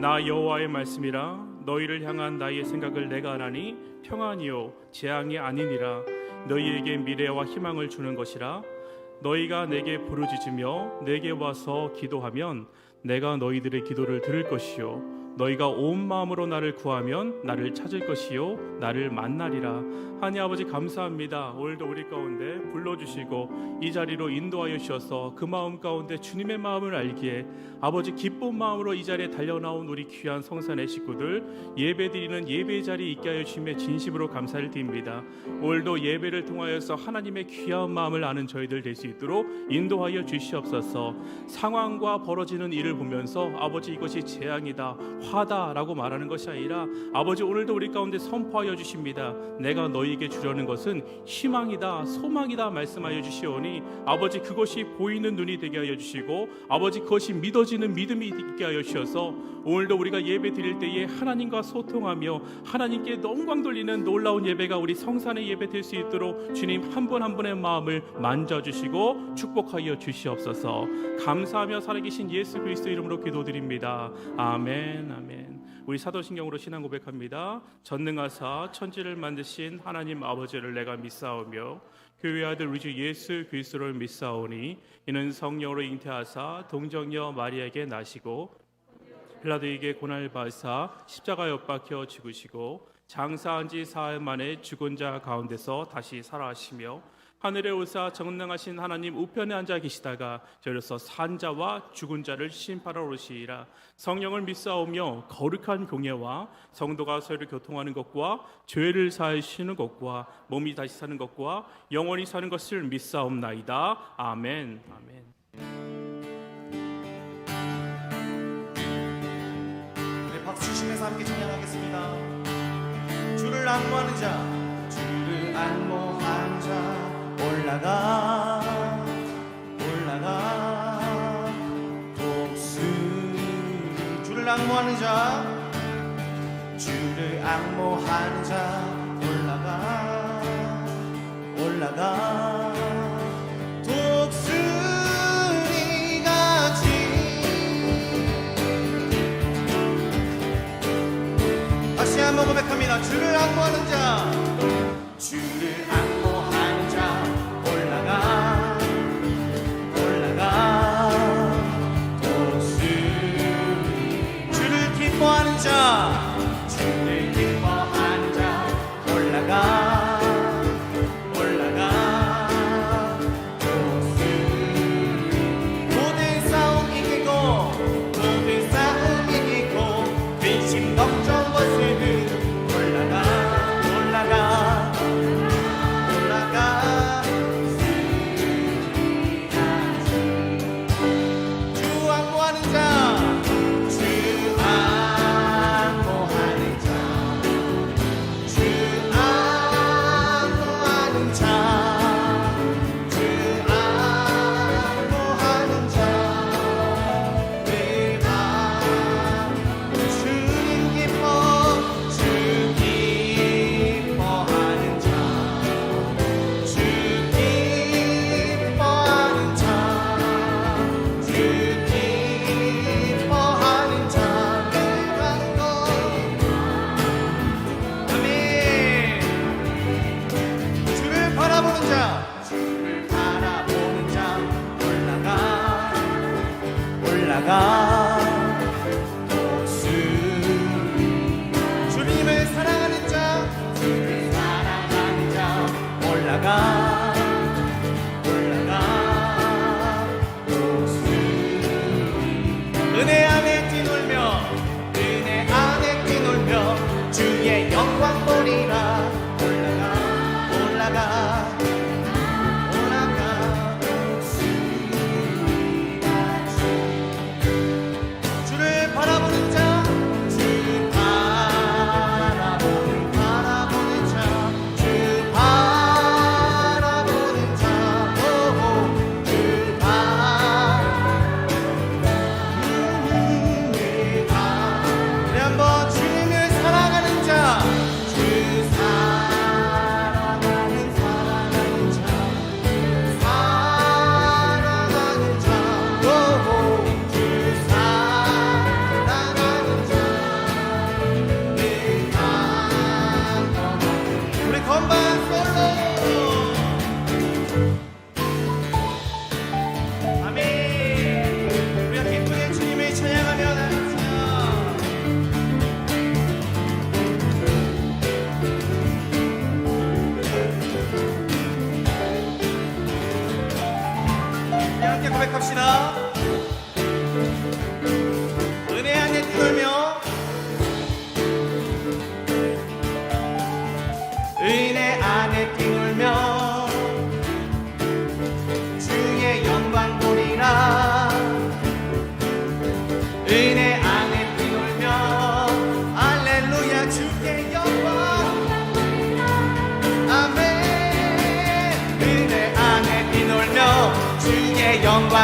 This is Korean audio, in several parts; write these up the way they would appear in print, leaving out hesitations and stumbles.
나 여호와의 말씀이라. 너희를 향한 나의 생각을 내가 아나니 평안이요 재앙이 아니니라. 너희에게 미래와 희망을 주는 것이라. 너희가 내게 부르짖으며 내게 와서 기도하면 내가 너희들의 기도를 들을 것이요 너희가 온 마음으로 나를 구하면 나를 찾을 것이요 나를 만나리라. 하나님 아버지 감사합니다. 오늘도 우리 가운데 불러주시고 이 자리로 인도하여 주셔서 그 마음 가운데 주님의 마음을 알기에 아버지 기쁜 마음으로 이 자리에 달려나온 우리 귀한 성산의 식구들 예배드리는 예배의 자리에 있게 하여 주심에 진심으로 감사를 드립니다. 오늘도 예배를 통하여서 하나님의 귀한 마음을 아는 저희들 될 수 있도록 인도하여 주시옵소서. 상황과 벌어지는 일을 보면서 아버지 이것이 재앙이다 화다라고 말하는 것이 아니라 아버지 오늘도 우리 가운데 선포하여 주십니다. 내가 너희에게 주려는 것은 희망이다 소망이다 말씀하여 주시오니 아버지 그것이 보이는 눈이 되게 하여 주시고 아버지 그것이 믿어지는 믿음이 있게 하여 주셔서 오늘도 우리가 예배 드릴 때에 하나님과 소통하며 하나님께 영광 돌리는 놀라운 예배가 우리 성산의 예배 될 수 있도록 주님 한 분 한 분의 마음을 만져주시고 축복하여 주시옵소서. 감사하며 살아계신 예수 그리스도 이름으로 기도드립니다. 아멘. 아멘. 우리 사도신경으로 신앙 고백합니다. 전능하사 천지를 만드신 하나님 아버지를 내가 믿사오며 그 외아들 우리 주 예수 그리스도를 믿사오니 이는 성령으로 잉태하사 동정녀 마리아에게 나시고 빌라도에게 고난을 받으사 십자가에 못 박혀 죽으시고 장사한 지 사흘 만에 죽은 자 가운데서 다시 살아하시며 하늘에 오사 전능하신 하나님 우편에 앉아 계시다가 저로서 산 자와 죽은 자를 심판하러 오시리라. 성령을 믿사오며 거룩한 공예와 성도가 서로를 교통하는 것과 죄를 사하시는 것과 몸이 다시 사는 것과 영원히 사는 것을 믿사옵나이다. 아멘. 아멘. 우리 박수 치면서 함께 찬양하겠습니다. 주를 안모하는 자, 주를 안모하는 자 올라가 독수리. 주를 안모하는 자, 주를 안모하는 자 올라가 독수리같이. 다시 한번 고백합니다. 주를 안모하는 자, 주를 안모하는 자 올라가 독수리. 주를 기뻐하는 자, 주를 기뻐하는 자 올라가 독수리. 모든 싸움 이기고 근심 걱정 벗으는 올라가 주 안모하는 자, 주 안모하는 자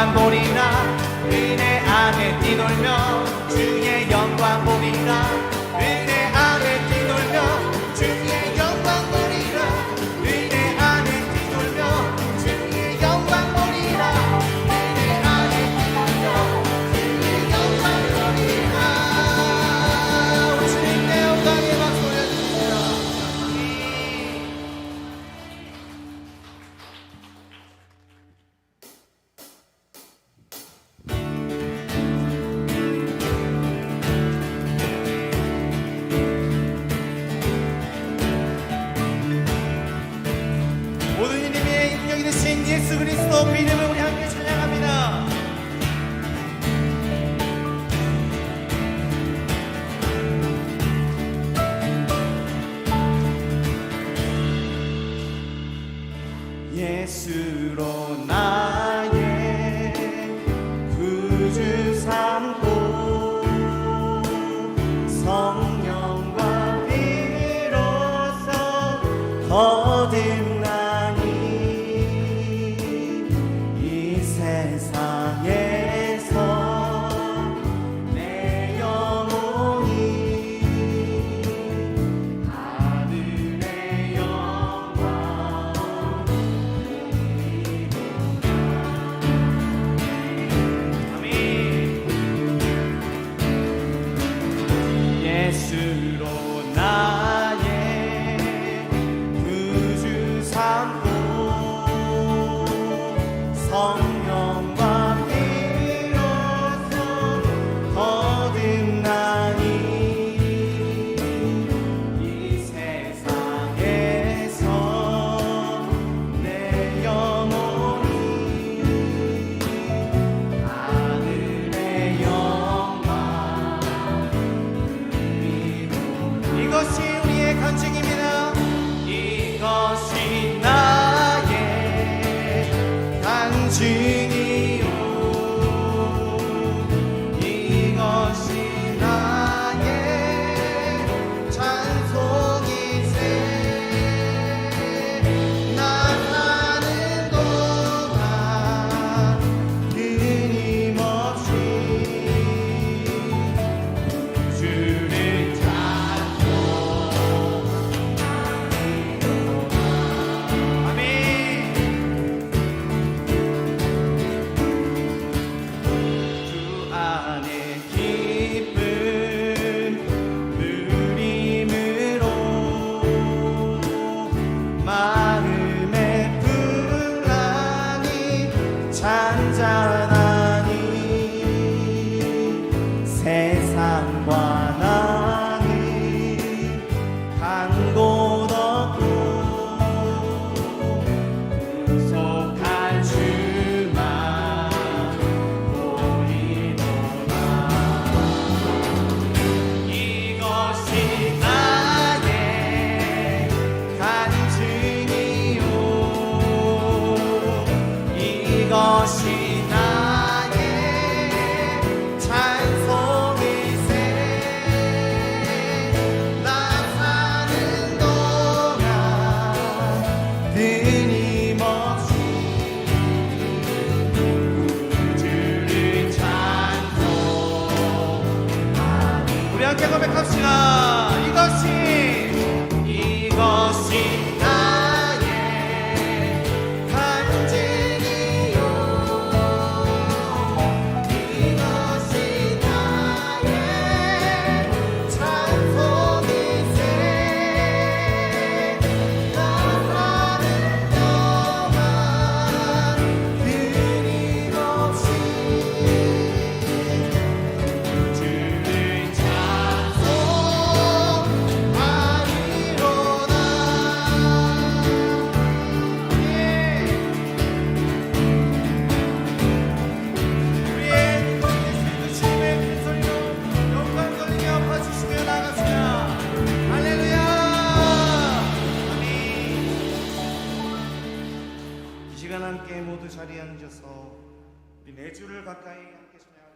영광 보리라 은혜 안에 뛰놀며 주의 영광 보리라 은혜 안에 뛰놀며 주의 영광 보리라 은혜 안에 뛰놀며 주의 영광 보리라 은혜 안에 뛰놀며 주의 영광 보리라 우리 주님께 영광의 박수 올려주세요. 모든 이름의 능력이 되신 예수 그리스도 그 이름을 우리 함께 찬양합니다. 예수로 나의 구주 삼고 성령과 비로소 거듭나니 이 세상에서 내 영혼이 하늘의 영광 아멘. 예수로 나의 구주 삼고 성령과 비로소 거듭나니 이 세상에서 내 영혼이 하늘의 영광 이것이 우리의 간증입니다. 이것이 나의 간증이요 이것이 나의 찬송이세 나 사는 동안 끊임없이 주를 아멘. 주 안에 기쁨 누림으로 마음의 풍랑이 잔잔하니 세상과 나는 간 곳 없고 속한 주만 보이노라 이것이 나의 간증이요 이것이 나의 찬송이세 나 사는 동안 끊임없이 주를 찬송하니 우리 함께 고백합시다. 이것이 나의 간증이요 이것이 나의 찬송이세 나 사는 동안 끊임없이 주를 찬송하리로다 우리의 주님의 큰 소리로 영광 돌리며 봐주시며 나갑시다. 할렐루야 아멘. 이 시간 함께 모두 자리에 앉아서 우리 네 주를 가까이 함께 찬양하겠습니다.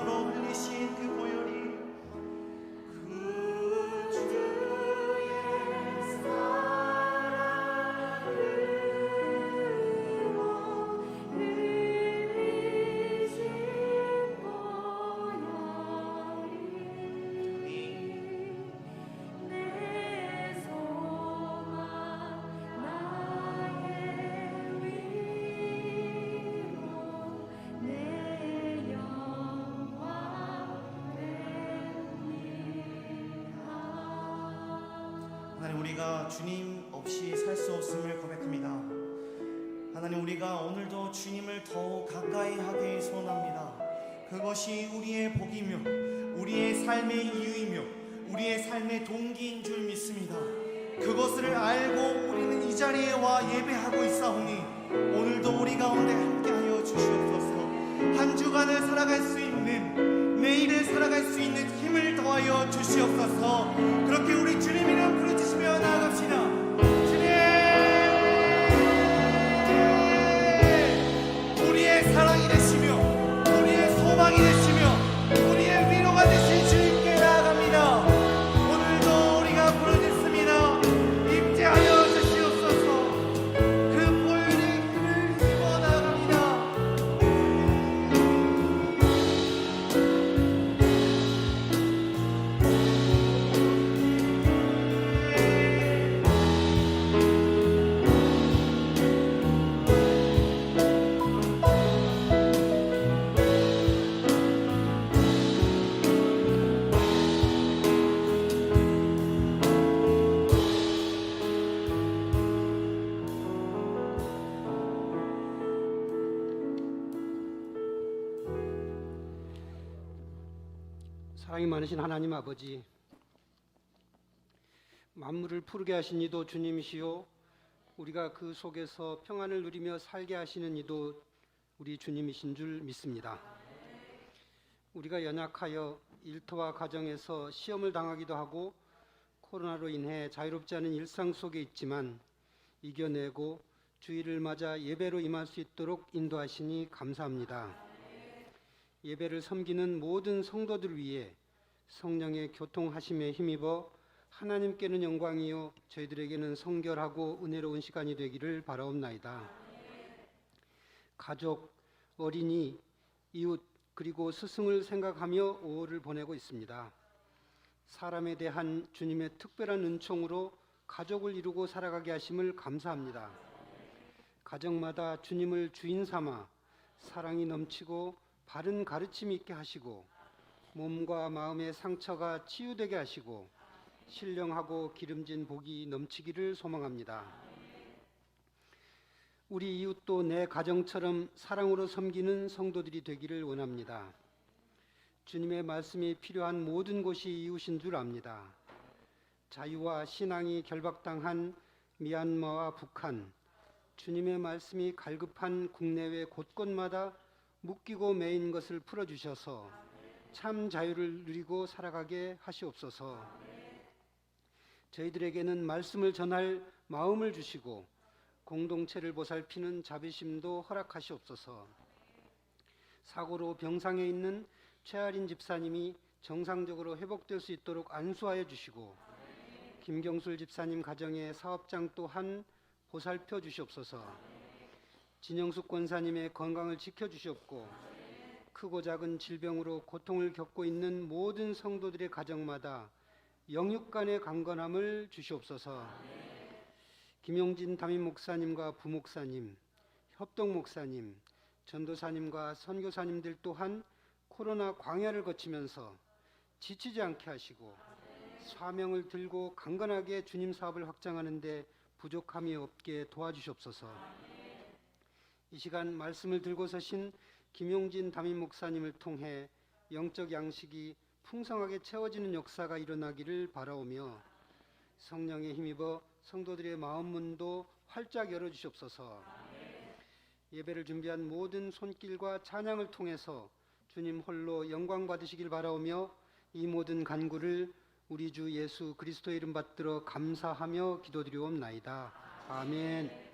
마지막으로 흘리신 그 보혈이 하나님, 우리가 주님 없이 살 수 없음을 고백합니다. 하나님, 우리가 오늘도 주님을 더욱 가까이 하길 소원합니다. 그것이 우리의 복이며 우리의 삶의 이유이며 우리의 삶의 동기인 줄 믿습니다. 그것을 알고 우리는 이 자리에 와 예배하고 있사오니 오늘도 우리 가운데 함께하여 주시옵소서. 한 주간을 살아갈 수 있는, 내일을 살아갈 수 있는 힘을 더하여 주시옵소서. 그렇게 우리 주님 이름 부르짖으며 나아갑시다. 우리의 사랑이 되시며 우리의 소망이 되시며 우리의 위로가 되신 주님께 나아갑니다. 오늘도 우리가 부르짖습니다. 임재하여 주시옵소서. 그 보혈의 힘을 입어 나아갑니다. 사랑이 많으신 하나님 아버지, 만물을 푸르게 하신 이도 주님이시요 우리가 그 속에서 평안을 누리며 살게 하시는 이도 우리 주님이신 줄 믿습니다. 우리가 연약하여 일터와 가정에서 시험을 당하기도 하고 코로나로 인해 자유롭지 않은 일상 속에 있지만 이겨내고 주일을 맞아 예배로 임할 수 있도록 인도하시니 감사합니다. 예배를 섬기는 모든 성도들 위해 성령의 교통하심에 힘입어 하나님께는 영광이요 저희들에게는 성결하고 은혜로운 시간이 되기를 바라옵나이다. 가족, 어린이, 이웃 그리고 스승을 생각하며 5월을 보내고 있습니다. 사람에 대한 주님의 특별한 은총으로 가족을 이루고 살아가게 하심을 감사합니다. 가정마다 주님을 주인 삼아 사랑이 넘치고 바른 가르침이 있게 하시고 몸과 마음의 상처가 치유되게 하시고 신령하고 기름진 복이 넘치기를 소망합니다. 우리 이웃도 내 가정처럼 사랑으로 섬기는 성도들이 되기를 원합니다. 주님의 말씀이 필요한 모든 곳이 이웃인 줄 압니다. 자유와 신앙이 결박당한 미얀마와 북한, 주님의 말씀이 갈급한 국내외 곳곳마다 묶이고 매인 것을 풀어주셔서 참 자유를 누리고 살아가게 하시옵소서. 저희들에게는 말씀을 전할 마음을 주시고 공동체를 보살피는 자비심도 허락하시옵소서. 사고로 병상에 있는 최아린 집사님이 정상적으로 회복될 수 있도록 안수하여 주시고 김경술 집사님 가정의 사업장 또한 보살펴 주시옵소서. 진영숙 권사님의 건강을 지켜주시옵고 크고 작은 질병으로 고통을 겪고 있는 모든 성도들의 가정마다 영육 간의 강건함을 주시옵소서. 김용진 담임 목사님과 부목사님, 협동 목사님, 전도사님과 선교사님들 또한 코로나 광야를 거치면서 지치지 않게 하시고 사명을 들고 강건하게 주님 사업을 확장하는 데 부족함이 없게 도와주시옵소서. 이 시간 말씀을 들고 서신 김용진 담임 목사님을 통해 영적 양식이 풍성하게 채워지는 역사가 일어나기를 바라오며 성령에 힘입어 성도들의 마음 문도 활짝 열어주시옵소서. 예배를 준비한 모든 손길과 찬양을 통해서 주님 홀로 영광 받으시길 바라오며 이 모든 간구를 우리 주 예수 그리스도의 이름 받들어 감사하며 기도드리옵나이다. 아멘.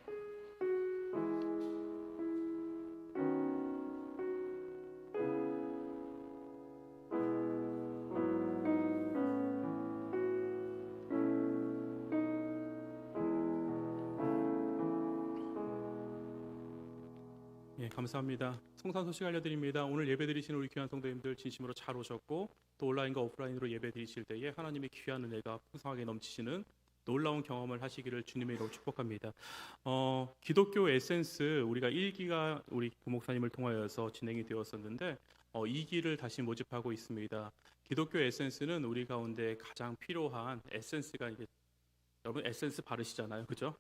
감사합니다. 성산 소식 알려드립니다. 오늘 예배드리시는 우리 귀한 성도님들 진심으로 잘 오셨고 또 온라인과 오프라인으로 예배드리실 때에 하나님의 귀한 은혜가 풍성하게 넘치시는 놀라운 경험을 하시기를 주님의 이름으로 축복합니다. 기독교 에센스 우리가 1기가 우리 부목사님을 통하여서 진행이 되었었는데 2기를 다시 모집하고 있습니다. 기독교 에센스는 우리 가운데 가장 필요한 에센스가 이게 여러분 에센스 바르시잖아요, 그죠?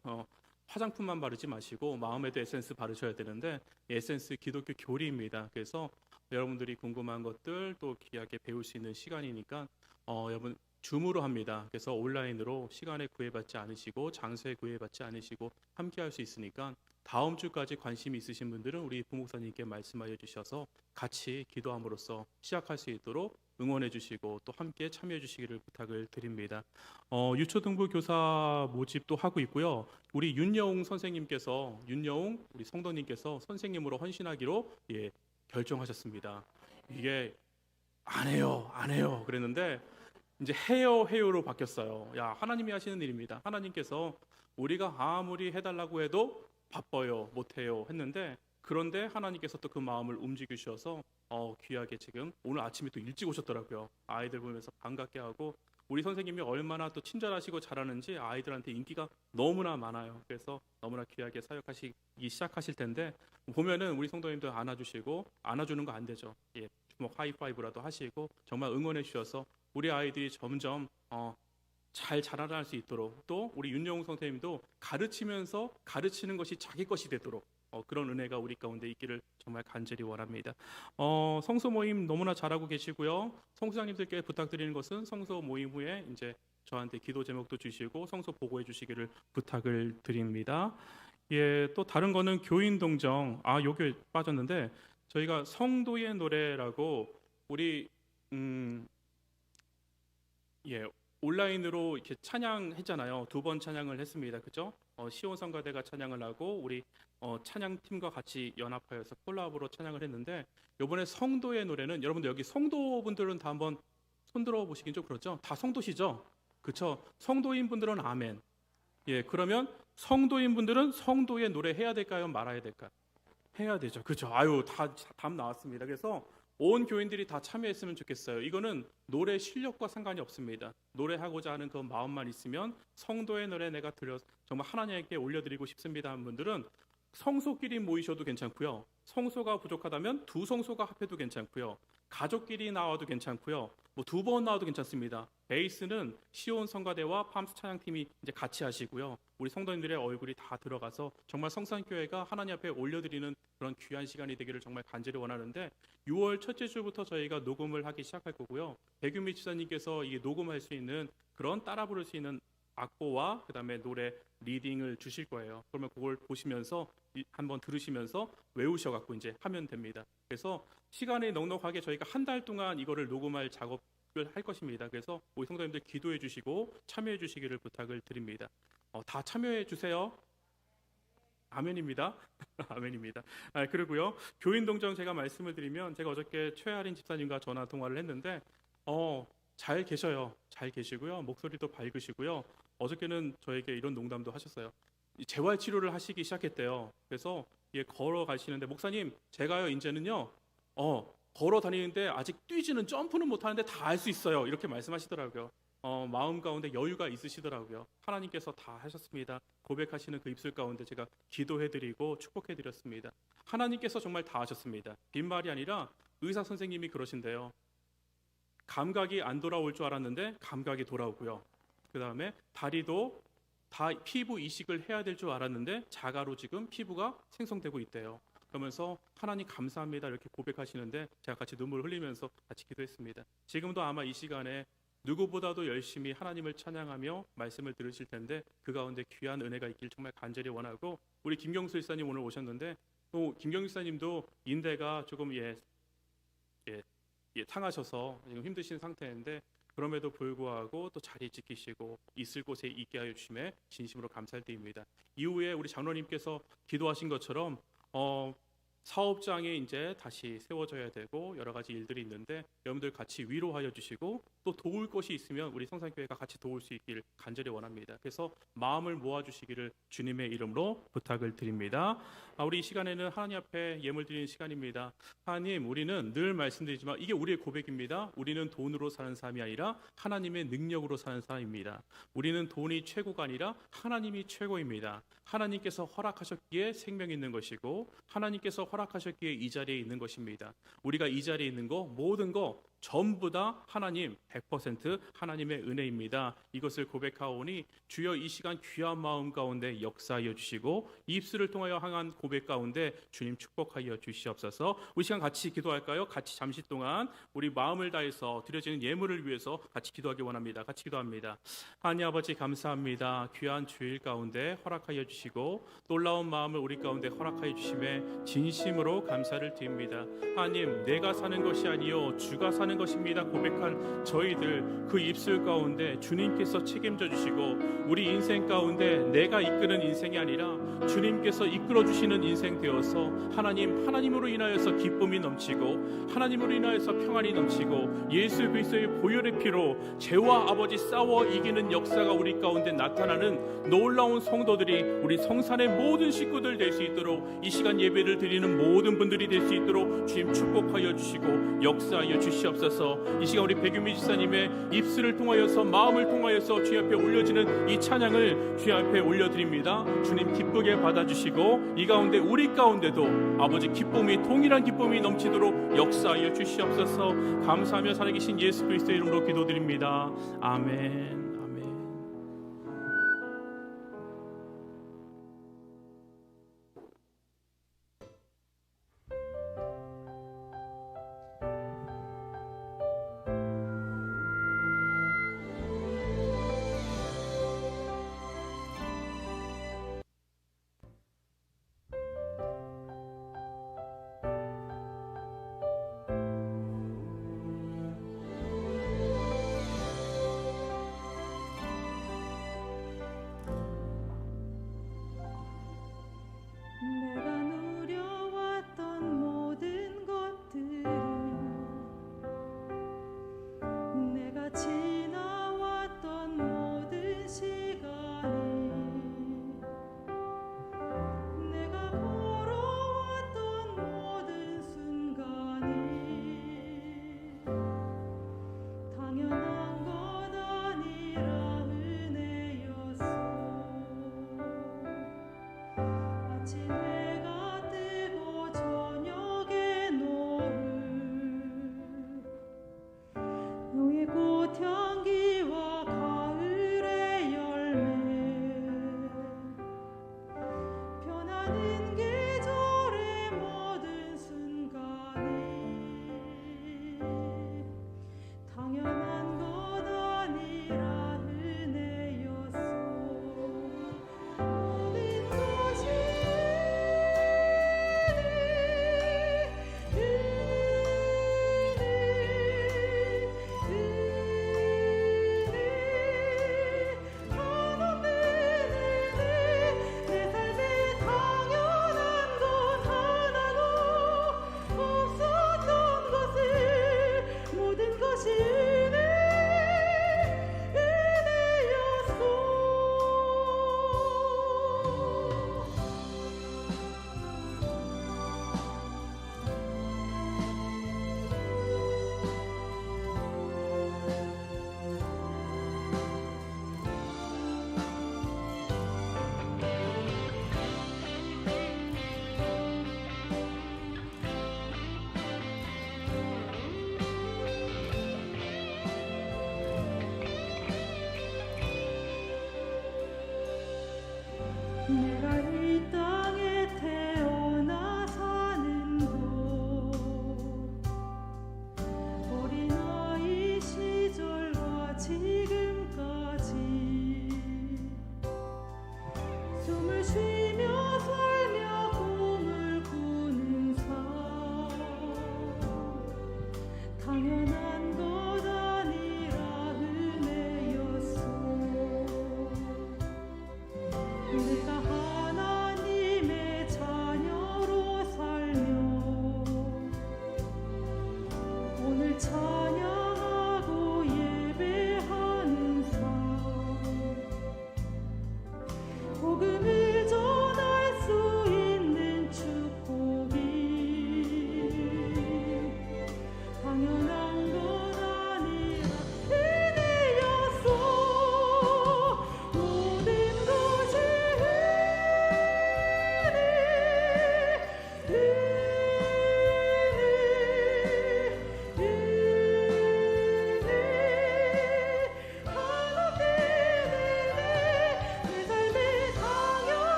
화장품만 바르지 마시고 마음에도 에센스 바르셔야 되는데 에센스 기독교 교리입니다. 그래서 여러분들이 궁금한 것들 또 귀하게 배울 수 있는 시간이니까 여러분 줌으로 합니다. 그래서 온라인으로 시간에 구애받지 않으시고 장소에 구애받지 않으시고 함께 할 수 있으니까 다음 주까지 관심이 있으신 분들은 우리 부목사님께 말씀하여 주셔서 같이 기도함으로써 시작할 수 있도록 응원해 주시고 또 함께 참여해 주시기를 부탁을 드립니다. 유초등부 교사 모집도 하고 있고요. 우리 윤여웅 선생님께서 우리 성도님께서 선생님으로 헌신하기로 결정하셨습니다. 이게 안 해요 그랬는데 이제 해요로 바뀌었어요. 야, 하나님이 하시는 일입니다. 하나님께서 우리가 아무리 해달라고 해도 바빠요, 못해요 했는데 그런데 하나님께서 또 그 마음을 움직이셔서 귀하게 지금 오늘 아침에 또 일찍 오셨더라고요. 아이들 보면서 반갑게 하고 우리 선생님이 얼마나 또 친절하시고 잘하는지 아이들한테 인기가 너무나 많아요. 그래서 너무나 귀하게 사역하시기 시작하실 텐데 보면은 우리 성도님들 안아주시고 안아주는 거 안 되죠. 주먹 하이파이브라도 하시고 정말 응원해 주셔서 우리 아이들이 점점 잘 자라날 수 있도록 또 우리 윤영웅 선생님도 가르치면서 가르치는 것이 자기 것이 되도록 그런 은혜가 우리 가운데 있기를 정말 간절히 원합니다. 성소 모임 너무나 잘하고 계시고요. 성수장님들께 부탁드리는 것은 성소 모임 후에 이제 저한테 기도 제목도 주시고 성소 보고해 주시기를 부탁을 드립니다. 또 다른 거는 교인 동정 요게 빠졌는데 저희가 성도의 노래라고 우리 온라인으로 이렇게 찬양했잖아요. 2번 찬양을 했습니다. 그죠? 시온 성가대가 찬양을 하고 우리 찬양팀과 같이 연합하여서 콜라보로 찬양을 했는데 이번에 성도의 노래는 여러분들 여기 성도분들은 다 한번 손들어 보시긴 좀 그렇죠? 다 성도시죠? 그렇죠? 성도인 분들은 아멘. 그러면 성도인 분들은 성도의 노래 해야 될까요? 말아야 될까요? 해야 되죠. 그렇죠? 다 답 나왔습니다. 그래서 온 교인들이 다 참여했으면 좋겠어요. 이거는 노래 실력과 상관이 없습니다. 노래하고자 하는 그 마음만 있으면 성도의 노래 내가 정말 하나님께 올려드리고 싶습니다 하는 분들은 성소끼리 모이셔도 괜찮고요. 성소가 부족하다면 2성소가 합해도 괜찮고요. 가족끼리 나와도 괜찮고요. 2번 나와도 괜찮습니다. 베이스는 시온 성가대와 팜스 찬양팀이 이제 같이 하시고요. 우리 성도님들의 얼굴이 다 들어가서 정말 성산교회가 하나님 앞에 올려드리는 그런 귀한 시간이 되기를 정말 간절히 원하는데 6월 첫째 주부터 저희가 녹음을 하기 시작할 거고요. 백윤미 지사님께서 이게 녹음할 수 있는 그런 따라 부를 수 있는 악보와 그다음에 노래 리딩을 주실 거예요. 그러면 그걸 보시면서 한번 들으시면서 외우셔갖고 이제 하면 됩니다. 그래서 시간이 넉넉하게 저희가 한 달 동안 이거를 녹음할 작업을 할 것입니다. 그래서 우리 성도님들 기도해 주시고 참여해 주시기를 부탁을 드립니다. 다 참여해 주세요. 아멘입니다. 아멘입니다. 그리고요 교인 동정 제가 말씀을 드리면 제가 어저께 최아린 집사님과 전화 통화를 했는데 잘 계셔요. 잘 계시고요. 목소리도 밝으시고요. 어저께는 저에게 이런 농담도 하셨어요. 재활 치료를 하시기 시작했대요. 그래서 걸어가시는데 목사님 제가요 이제는요 걸어 다니는데 아직 뛰지는 점프는 못하는데 다 할 수 있어요. 이렇게 말씀하시더라고요. 마음 가운데 여유가 있으시더라고요. 하나님께서 다 하셨습니다. 고백하시는 그 입술 가운데 제가 기도해드리고 축복해드렸습니다. 하나님께서 정말 다 하셨습니다. 빈말이 아니라 의사 선생님이 그러신대요. 감각이 안 돌아올 줄 알았는데 감각이 돌아오고요. 그 다음에 다리도 다 피부 이식을 해야 될 줄 알았는데 자가로 지금 피부가 생성되고 있대요. 그러면서 하나님 감사합니다 이렇게 고백하시는데 제가 같이 눈물 흘리면서 같이 기도했습니다. 지금도 아마 이 시간에 누구보다도 열심히 하나님을 찬양하며 말씀을 들으실 텐데 그 가운데 귀한 은혜가 있길 정말 간절히 원하고 우리 김경수 일사님 오늘 오셨는데 또 김경수 일사님도 인대가 조금 상하셔서 지금 힘드신 상태인데 그럼에도 불구하고 또 자리 지키시고 있을 곳에 있게 하여 주심에 진심으로 감사할 때입니다. 이후에 우리 장로님께서 기도하신 것처럼 사업장에 이제 다시 세워져야 되고 여러 가지 일들이 있는데 여러분들 같이 위로하여 주시고 또 도울 것이 있으면 우리 성산교회가 같이 도울 수 있기를 간절히 원합니다. 그래서 마음을 모아주시기를 주님의 이름으로 부탁을 드립니다. 우리 이 시간에는 하나님 앞에 예물 드리는 시간입니다. 하나님, 우리는 늘 말씀드리지만 이게 우리의 고백입니다. 우리는 돈으로 사는 사람이 아니라 하나님의 능력으로 사는 사람입니다. 우리는 돈이 최고가 아니라 하나님이 최고입니다. 하나님께서 허락하셨기에 생명이 있는 것이고 하나님께서 허락하셨기에 이 자리에 있는 것입니다. 우리가 이 자리에 있는 거 모든 거 전부 다 하나님 100% 하나님의 은혜입니다. 이것을 고백하오니 주여 이 시간 귀한 마음 가운데 역사하여 주시고 입술을 통하여 향한 고백 가운데 주님 축복하여 주시옵소서. 우리 시간 같이 기도할까요? 같이 잠시 동안 우리 마음을 다해서 드려지는 예물을 위해서 같이 기도하기 원합니다. 같이 기도합니다. 하나님 아버지 감사합니다. 귀한 주일 가운데 허락하여 주시고 놀라운 마음을 우리 가운데 허락하여 주심에 진심으로 감사를 드립니다. 하나님, 내가 사는 것이 아니요 주가 사는 것입니다 고백한 저희들 그 입술 가운데 주님께서 책임져 주시고 우리 인생 가운데 내가 이끄는 인생이 아니라 주님께서 이끌어 주시는 인생 되어서 하나님으로 인하여서 기쁨이 넘치고 하나님으로 인하여서 평안이 넘치고 예수 그리스도의 보혈의 피로 죄와 아버지 싸워 이기는 역사가 우리 가운데 나타나는 놀라운 성도들이 우리 성산의 모든 식구들 될 수 있도록 이 시간 예배를 드리는 모든 분들이 될 수 있도록 주님 축복하여 주시고 역사하여 주시옵소서. 이 시간 우리 백윤미 지사님의 입술을 통하여서 마음을 통하여서 주님 앞에 올려지는 이 찬양을 주님 앞에 올려드립니다. 주님 기쁘게 받아주시고 이 가운데 우리 가운데도 아버지 기쁨이 동일한 기쁨이 넘치도록 역사하여 주시옵소서. 감사하며 살아계신 예수 그리스도의 이름으로 기도드립니다. 아멘.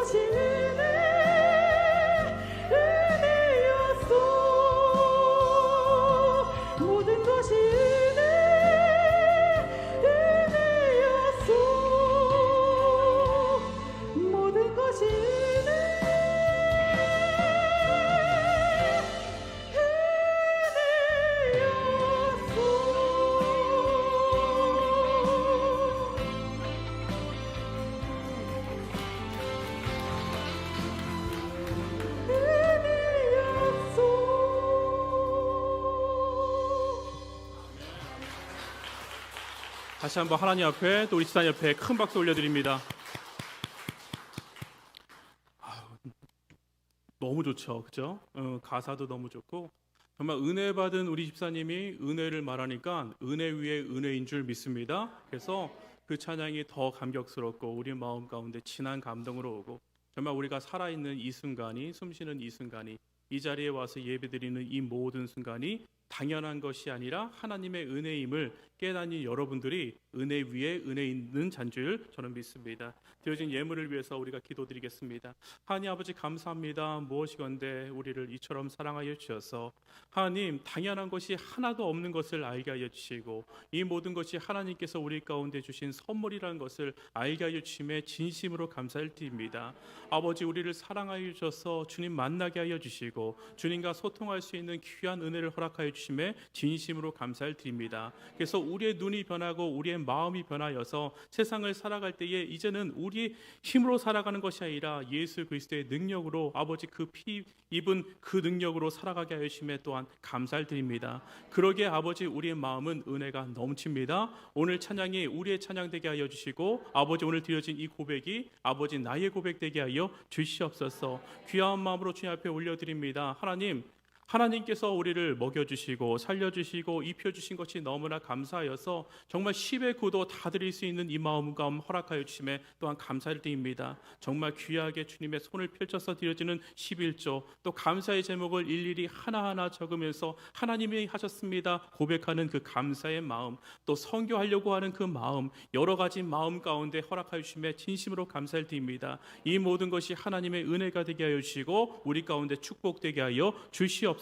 것이 은혜였소. 모든 것이 은혜였소. 모든 것이 다시 한번 하나님 앞에 또 우리 집단 옆에 큰 박수 올려드립니다. 너무 좋죠, 그죠? 가사도 너무 좋고 정말 은혜 받은 우리 집사님이 은혜를 말하니까 은혜 위에 은혜인 줄 믿습니다. 그래서 그 찬양이 더 감격스럽고 우리 마음 가운데 진한 감동으로 오고 정말 우리가 살아있는 이 순간이, 숨쉬는 이 순간이, 이 자리에 와서 예배드리는 이 모든 순간이 당연한 것이 아니라 하나님의 은혜임을 깨닫는 여러분들이 은혜 위에 은혜 있는 잔줄 저는 믿습니다. 드려진 예물을 위해서 우리가 기도드리겠습니다. 하나님 아버지 감사합니다. 무엇이건대 우리를 이처럼 사랑하여 주셔서 하나님 당연한 것이 하나도 없는 것을 알게 하여 주시고 이 모든 것이 하나님께서 우리 가운데 주신 선물이라는 것을 알게 하여 주심에 진심으로 감사를 드립니다. 아버지 우리를 사랑하여 주셔서 주님 만나게 하여 주시고 주님과 소통할 수 있는 귀한 은혜를 허락하여 주심에 진심으로 감사를 드립니다. 그래서 우리의 눈이 변하고 우리의 마음이 변하여서 세상을 살아갈 때에 이제는 우리 힘으로 살아가는 것이 아니라 예수 그리스도의 능력으로 아버지 그 피 입은 그 능력으로 살아가게 하여 주심에 또한 감사를 드립니다. 그러기에 아버지 우리의 마음은 은혜가 넘칩니다. 오늘 찬양이 우리의 찬양 되게 하여 주시고 아버지 오늘 드려진 이 고백이 아버지 나의 고백 되게 하여 주시옵소서. 귀한 마음으로 주님 앞에 올려드립니다. 하나님께서 우리를 먹여주시고 살려주시고 입혀주신 것이 너무나 감사하여서 정말 10의 구도 다 드릴 수 있는 이 마음과 허락하여 주심에 또한 감사를 드립니다. 정말 귀하게 주님의 손을 펼쳐서 드려지는 11조 또 감사의 제목을 일일이 하나하나 적으면서 하나님이 하셨습니다 고백하는 그 감사의 마음 또 선교하려고 하는 그 마음 여러 가지 마음 가운데 허락하여 주심에 진심으로 감사를 드립니다. 이 모든 것이 하나님의 은혜가 되게 하여 주시고 우리 가운데 축복되게 하여 주시옵소서.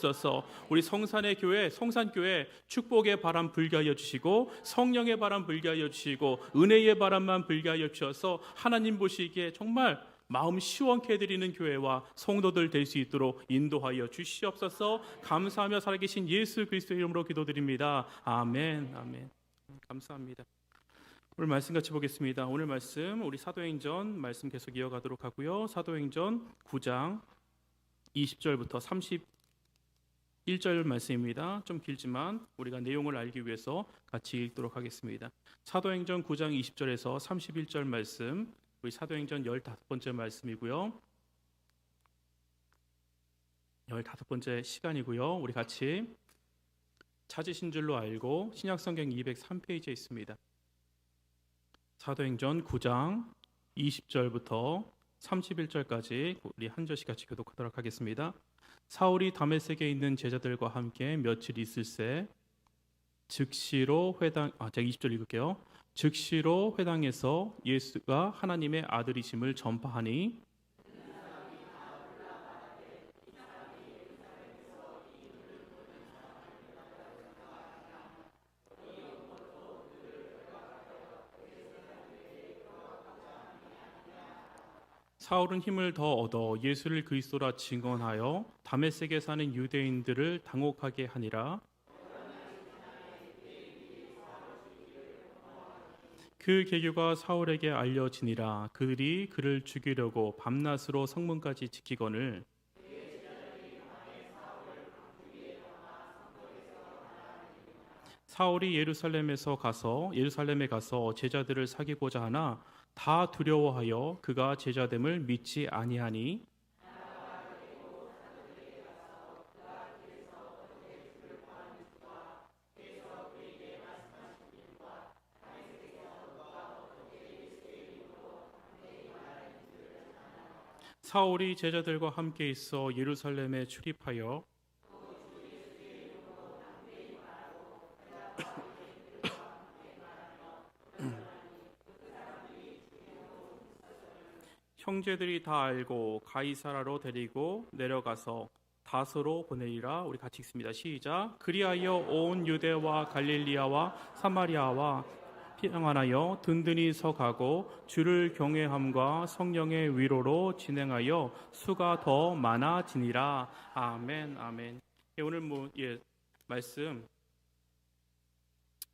우리 성산의 교회 성산교회 축복의 바람 불게 하여 주시고 성령의 바람 불게 하여 주시고 은혜의 바람만 불게 하여 주셔서 하나님 보시기에 정말 마음 시원케 해드리는 교회와 성도들 될 수 있도록 인도하여 주시옵소서. 감사하며 살아계신 예수 그리스도의 이름으로 기도드립니다. 아멘. 아멘. 감사합니다. 오늘 말씀 같이 보겠습니다. 오늘 말씀 우리 사도행전 말씀 계속 이어가도록 하고요. 사도행전 9장 20절부터 31절 말씀입니다. 좀 길지만 우리가 내용을 알기 위해서 같이 읽도록 하겠습니다. 사도행전 9장 20절에서 31절 말씀 우리 사도행전 15번째 말씀이고요. 15번째 시간이고요. 우리 같이 찾으신 줄로 알고 신약성경 203페이지에 있습니다. 사도행전 9장 20절부터 31절까지 우리 한 절씩 같이 교독하도록 하겠습니다. 사울이 다메섹에 있는 제자들과 함께 며칠 있을새 즉시로 회당 제가 20절 읽을게요. 즉시로 회당에서 예수가 하나님의 아들이심을 전파하니 사울은 힘을 더 얻어 예수를 그리스도라 증언하여 다메섹에 사는 유대인들을 당혹하게 하니라. 그 계교가 사울에게 알려지니라. 그들이 그를 죽이려고 밤낮으로 성문까지 지키거늘 사울이 예루살렘에 가서 제자들을 사귀고자 하나 다 두려워하여 그가 제자됨을 믿지 아니하니 사울이 제자들과 함께 있어 예루살렘에 출입하여 형제들이 다 알고 가이사라로 데리고 내려가서 다소로 보내리라. 우리 같이 읽습니다. 시작. 그리하여 온 유대와 갈릴리아와 사마리아와 평안하여 든든히 서가고 주를 경외함과 성령의 위로로 진행하여 수가 더 많아지니라. 아멘. 아멘. 오늘 말씀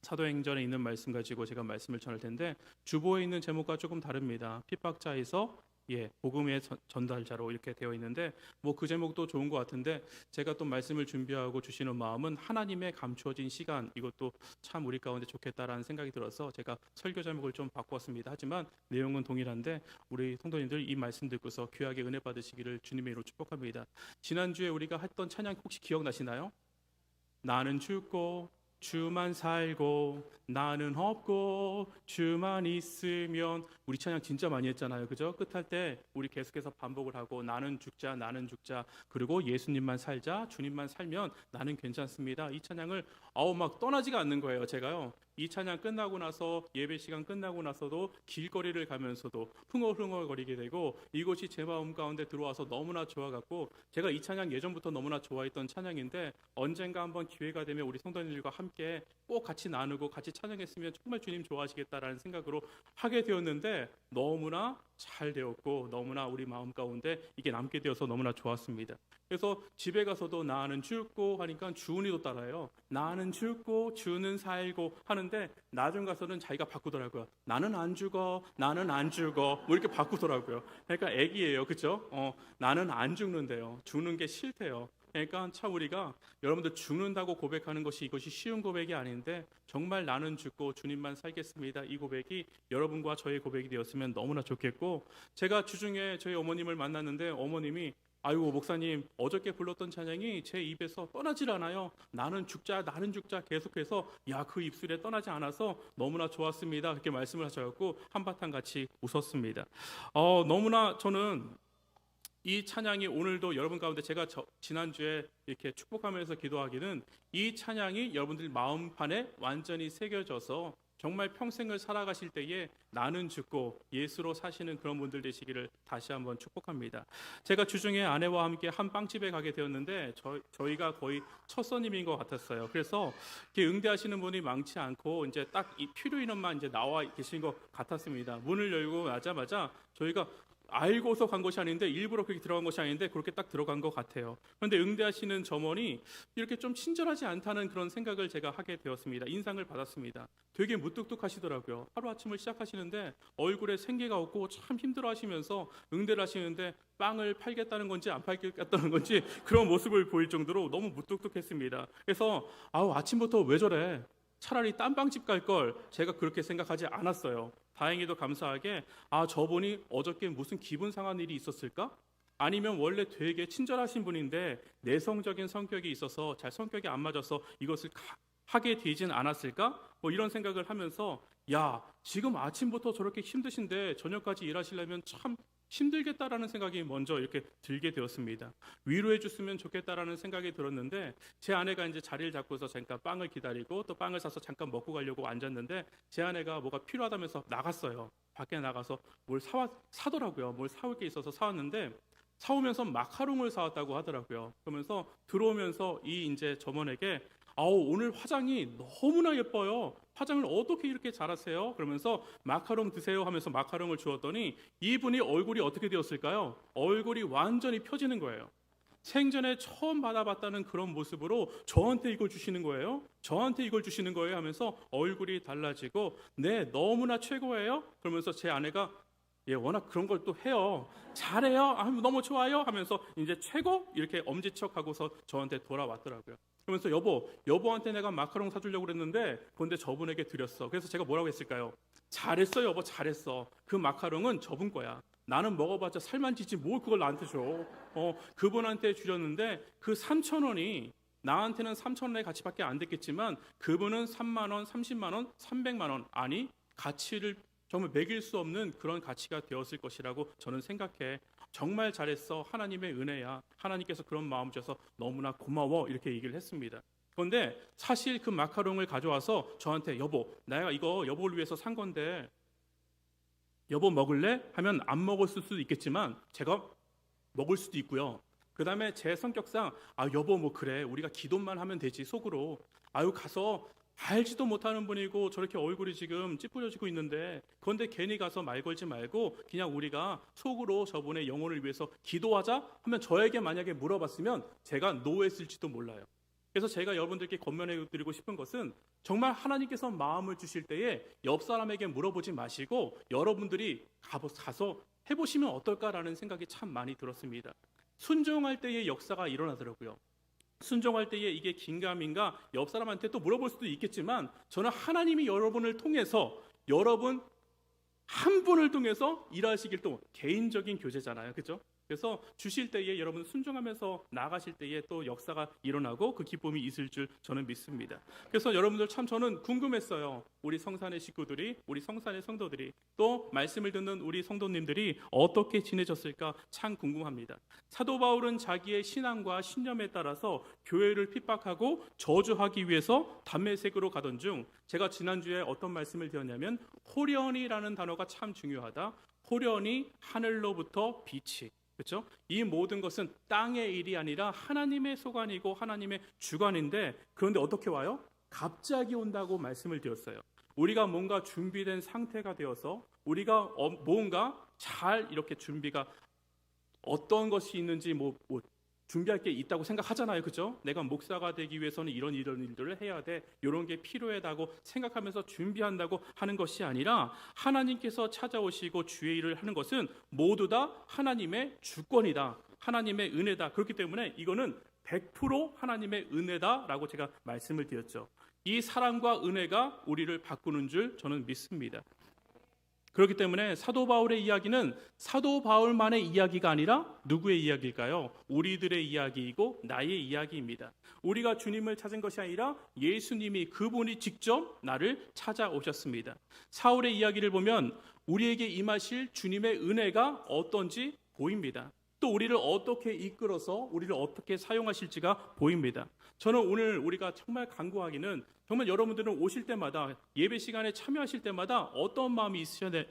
사도행전에 있는 말씀 가지고 제가 말씀을 전할 텐데 주보에 있는 제목과 조금 다릅니다. 핍박자에서 복음의 전달자로 이렇게 되어 있는데 그 제목도 좋은 것 같은데 제가 또 말씀을 준비하고 주시는 마음은 하나님의 감추어진 시간, 이것도 참 우리 가운데 좋겠다라는 생각이 들어서 제가 설교 제목을 좀 바꾸었습니다. 하지만 내용은 동일한데 우리 성도님들 이 말씀 듣고서 귀하게 은혜 받으시기를 주님의 이름으로 축복합니다. 지난주에 우리가 했던 찬양 혹시 기억나시나요? 나는 죽고 주만 살고 나는 없고 주만 있으면, 우리 찬양 진짜 많이 했잖아요. 그죠? 끝할 때 우리 계속해서 반복을 하고 나는 죽자 나는 죽자, 그리고 예수님만 살자, 주님만 살면 나는 괜찮습니다. 이 찬양을 막 떠나지가 않는 거예요. 제가요 이 찬양 끝나고 나서 예배 시간 끝나고 나서도 길거리를 가면서도 흥얼흥얼거리게 되고 이것이 제 마음 가운데 들어와서 너무나 좋아갖고 제가 이 찬양 예전부터 너무나 좋아했던 찬양인데 언젠가 한번 기회가 되면 우리 성도님들과 함께 꼭 같이 나누고 같이 찬양했으면 정말 주님 좋아하시겠다라는 생각으로 하게 되었는데 너무나 잘 되었고 너무나 우리 마음 가운데 이게 남게 되어서 너무나 좋았습니다. 그래서 집에 가서도 나는 죽고 하니까 주은이도 따라요. 나는 죽고 주는 살고 하는데 나중 가서는 자기가 바꾸더라고요. 나는 안 죽어, 나는 안 죽어, 이렇게 바꾸더라고요. 그러니까 애기예요, 그렇죠? 나는 안 죽는데요. 죽는 게 싫대요. 그러니까 참 우리가 여러분들 죽는다고 고백하는 것이 이것이 쉬운 고백이 아닌데 정말 나는 죽고 주님만 살겠습니다. 이 고백이 여러분과 저의 고백이 되었으면 너무나 좋겠고, 제가 주중에 저희 어머님을 만났는데 어머님이 아이고 목사님 어저께 불렀던 찬양이 제 입에서 떠나질 않아요. 나는 죽자 나는 죽자 계속해서 그 입술에 떠나지 않아서 너무나 좋았습니다. 그렇게 말씀을 하셔서 한바탕 같이 웃었습니다. 너무나 저는 이 찬양이 오늘도 여러분 가운데 제가 지난주에 이렇게 축복하면서 기도하기는 이 찬양이 여러분들 마음판에 완전히 새겨져서 정말 평생을 살아가실 때에 나는 죽고 예수로 사시는 그런 분들 되시기를 다시 한번 축복합니다. 제가 주중에 아내와 함께 한 빵집에 가게 되었는데 저희가 거의 첫 손님인 것 같았어요. 그래서 이렇게 응대하시는 분이 많지 않고 이제 딱 이 필요 인원만 이제 나와 계신 것 같았습니다. 문을 열고 나자마자 저희가 알고서 간 것이 아닌데 일부러 그렇게 들어간 것이 아닌데 그렇게 딱 들어간 것 같아요. 그런데 응대하시는 점원이 이렇게 좀 친절하지 않다는 그런 생각을 제가 하게 되었습니다. 인상을 받았습니다. 되게 무뚝뚝하시더라고요. 하루아침을 시작하시는데 얼굴에 생기가 없고 참 힘들어하시면서 응대를 하시는데 빵을 팔겠다는 건지 안 팔겠다는 건지 그런 모습을 보일 정도로 너무 무뚝뚝했습니다. 그래서 아침부터 왜 저래? 차라리 딴 빵집 갈 걸, 제가 그렇게 생각하지 않았어요. 다행히도 감사하게 저분이 어저께 무슨 기분 상한 일이 있었을까? 아니면 원래 되게 친절하신 분인데 내성적인 성격이 있어서 잘 성격이 안 맞아서 이것을 하게 되진 않았을까? 이런 생각을 하면서 지금 아침부터 저렇게 힘드신데 저녁까지 일하시려면 참 힘들겠다라는 생각이 먼저 이렇게 들게 되었습니다. 위로해 줬으면 좋겠다라는 생각이 들었는데 제 아내가 이제 자리를 잡고서 잠깐 빵을 기다리고 또 빵을 사서 잠깐 먹고 가려고 앉았는데 제 아내가 뭐가 필요하다면서 나갔어요. 밖에 나가서 뭘 사더라고요. 뭘 사올 게 있어서 사왔는데 사오면서 마카롱을 사왔다고 하더라고요. 그러면서 들어오면서 이 이제 점원에게 오늘 화장이 너무나 예뻐요. 화장을 어떻게 이렇게 잘하세요? 그러면서 마카롱 드세요 하면서 마카롱을 주었더니 이분이 얼굴이 어떻게 되었을까요? 얼굴이 완전히 펴지는 거예요. 생전에 처음 받아봤다는 그런 모습으로 저한테 이걸 주시는 거예요. 저한테 이걸 주시는 거예요 하면서 얼굴이 달라지고 네 너무나 최고예요. 그러면서 제 아내가 워낙 그런 걸 또 해요. 잘해요. 너무 좋아요 하면서 이제 최고 이렇게 엄지척하고서 저한테 돌아왔더라고요. 그러면서 여보한테 내가 마카롱 사주려고 그랬는데 그런데 저분에게 드렸어. 그래서 제가 뭐라고 했을까요? 잘했어 여보 잘했어. 그 마카롱은 저분 거야. 나는 먹어봤자 살만 찌지 뭘 그걸 나한테 줘. 그분한테 주렸는데 그 3,000원이 나한테는 3,000원의 가치밖에 안 됐겠지만 그분은 3만 원, 30만 원, 300만 원 아니 가치를 정말 매길 수 없는 그런 가치가 되었을 것이라고 저는 생각해. 정말 잘했어. 하나님의 은혜야. 하나님께서 그런 마음 주셔서 너무나 고마워. 이렇게 얘기를 했습니다. 그런데 사실 그 마카롱을 가져와서 저한테 여보, 내가 이거 여보를 위해서 산 건데 여보 먹을래? 하면 안 먹었을 수도 있겠지만 제가 먹을 수도 있고요. 그 다음에 제 성격상 여보 뭐 그래 우리가 기도만 하면 되지 속으로 가서 알지도 못하는 분이고 저렇게 얼굴이 지금 찌푸려지고 있는데 그런데 괜히 가서 말 걸지 말고 그냥 우리가 속으로 저분의 영혼을 위해서 기도하자 하면 저에게 만약에 물어봤으면 제가 노했을지도 몰라요. 그래서 제가 여러분들께 권면해 드리고 싶은 것은 정말 하나님께서 마음을 주실 때에 옆 사람에게 물어보지 마시고 여러분들이 가서 해보시면 어떨까라는 생각이 참 많이 들었습니다. 순종할 때의 역사가 일어나더라고요. 순종할 때에 이게 긴가민가 옆 사람한테 또 물어볼 수도 있겠지만 저는 하나님이 여러분을 통해서 여러분 한 분을 통해서 일하시길 또 개인적인 교제잖아요. 그렇죠? 그래서 주실 때에 여러분 순종하면서 나가실 때에 또 역사가 일어나고 그 기쁨이 있을 줄 저는 믿습니다. 그래서 여러분들 참 저는 궁금했어요. 우리 성산의 식구들이, 우리 성산의 성도들이, 또 말씀을 듣는 우리 성도님들이 어떻게 지내셨을까 참 궁금합니다. 사도 바울은 자기의 신앙과 신념에 따라서 교회를 핍박하고 저주하기 위해서 담메색으로 가던 중 제가 지난주에 어떤 말씀을 드렸냐면 호련이라는 단어가 참 중요하다. 호련이 하늘로부터 빛이, 그렇죠? 이 모든 것은 땅의 일이 아니라 하나님의 소관이고 하나님의 주관인데 그런데 어떻게 와요? 갑자기 온다고 말씀을 드렸어요. 우리가 뭔가 준비된 상태가 되어서 우리가 뭔가 잘 이렇게 준비가 어떤 것이 있는지 뭐 준비할 게 있다고 생각하잖아요. 그죠? 내가 목사가 되기 위해서는 이런 일들을 해야 돼. 이런 게 필요하다고 생각하면서 준비한다고 하는 것이 아니라 하나님께서 찾아오시고 주의 일을 하는 것은 모두 다 하나님의 주권이다. 하나님의 은혜다. 그렇기 때문에 이거는 100% 하나님의 은혜다라고 제가 말씀을 드렸죠. 이 사랑과 은혜가 우리를 바꾸는 줄 저는 믿습니다. 그렇기 때문에 사도 바울의 이야기는 사도 바울만의 이야기가 아니라 누구의 이야기일까요? 우리들의 이야기이고 나의 이야기입니다. 우리가 주님을 찾은 것이 아니라 예수님이 그분이 직접 나를 찾아오셨습니다. 사울의 이야기를 보면 우리에게 임하실 주님의 은혜가 어떤지 보입니다. 또 우리를 어떻게 이끌어서 우리를 어떻게 사용하실지가 보입니다. 저는 오늘 우리가 정말 간구하기는 정말 여러분들은 오실 때마다 예배 시간에 참여하실 때마다 어떤 마음이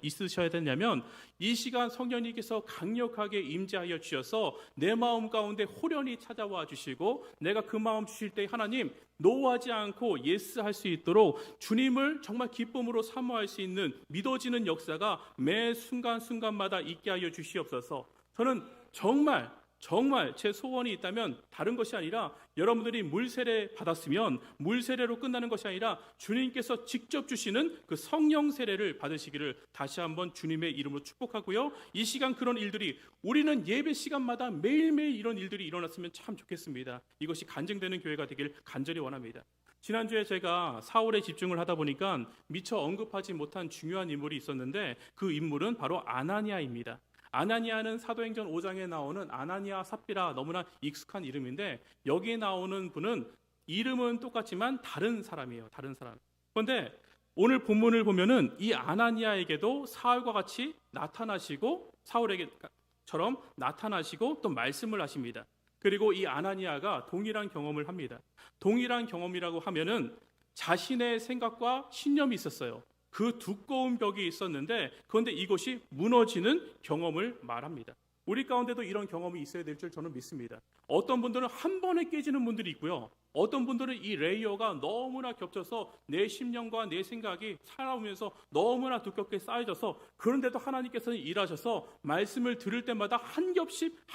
있으셔야 되냐면 이 시간 성령님께서 강력하게 임재하여 주셔서 내 마음 가운데 호련히 찾아와 주시고 내가 그 마음 주실 때 하나님 노하지 않고 예스 할 수 있도록 주님을 정말 기쁨으로 사모할 수 있는 믿어지는 역사가 매 순간순간마다 있게 하여 주시옵소서. 저는 정말 제 소원이 있다면 다른 것이 아니라 여러분들이 물세례 받았으면 물세례로 끝나는 것이 아니라 주님께서 직접 주시는 그 성령 세례를 받으시기를 다시 한번 주님의 이름으로 축복하고요. 이 시간 그런 일들이 우리는 예배 시간마다 매일매일 이런 일들이 일어났으면 참 좋겠습니다. 이것이 간증되는 교회가 되길 간절히 원합니다. 지난주에 제가 사울에 집중을 하다 보니까 미처 언급하지 못한 중요한 인물이 있었는데 그 인물은 바로 아나니아입니다. 아나니아는 사도행전 5장에 나오는 아나니아 삽비라 너무나 익숙한 이름인데 여기에 나오는 분은 이름은 똑같지만 다른 사람이에요. 다른 사람. 그런데 오늘 본문을 보면은 이 아나니아에게도 사울과 같이 나타나시고 사울에게처럼 나타나시고 또 말씀을 하십니다. 그리고 이 아나니아가 동일한 경험을 합니다. 동일한 경험이라고 하면은 자신의 생각과 신념이 있었어요. 그 두꺼운 벽이 있었는데 그런데 이것이 무너지는 경험을 말합니다. 우리 가운데도 이런 경험이 있어야 될 줄 저는 믿습니다. 어떤 분들은 한 번에 깨지는 분들이 있고요. 어떤 분들은 이 레이어가 너무나 겹쳐서 내 심령과 내 생각이 살아오면서 너무나 두껍게 쌓여져서 그런데도 하나님께서는 일하셔서 말씀을 들을 때마다 한 겹씩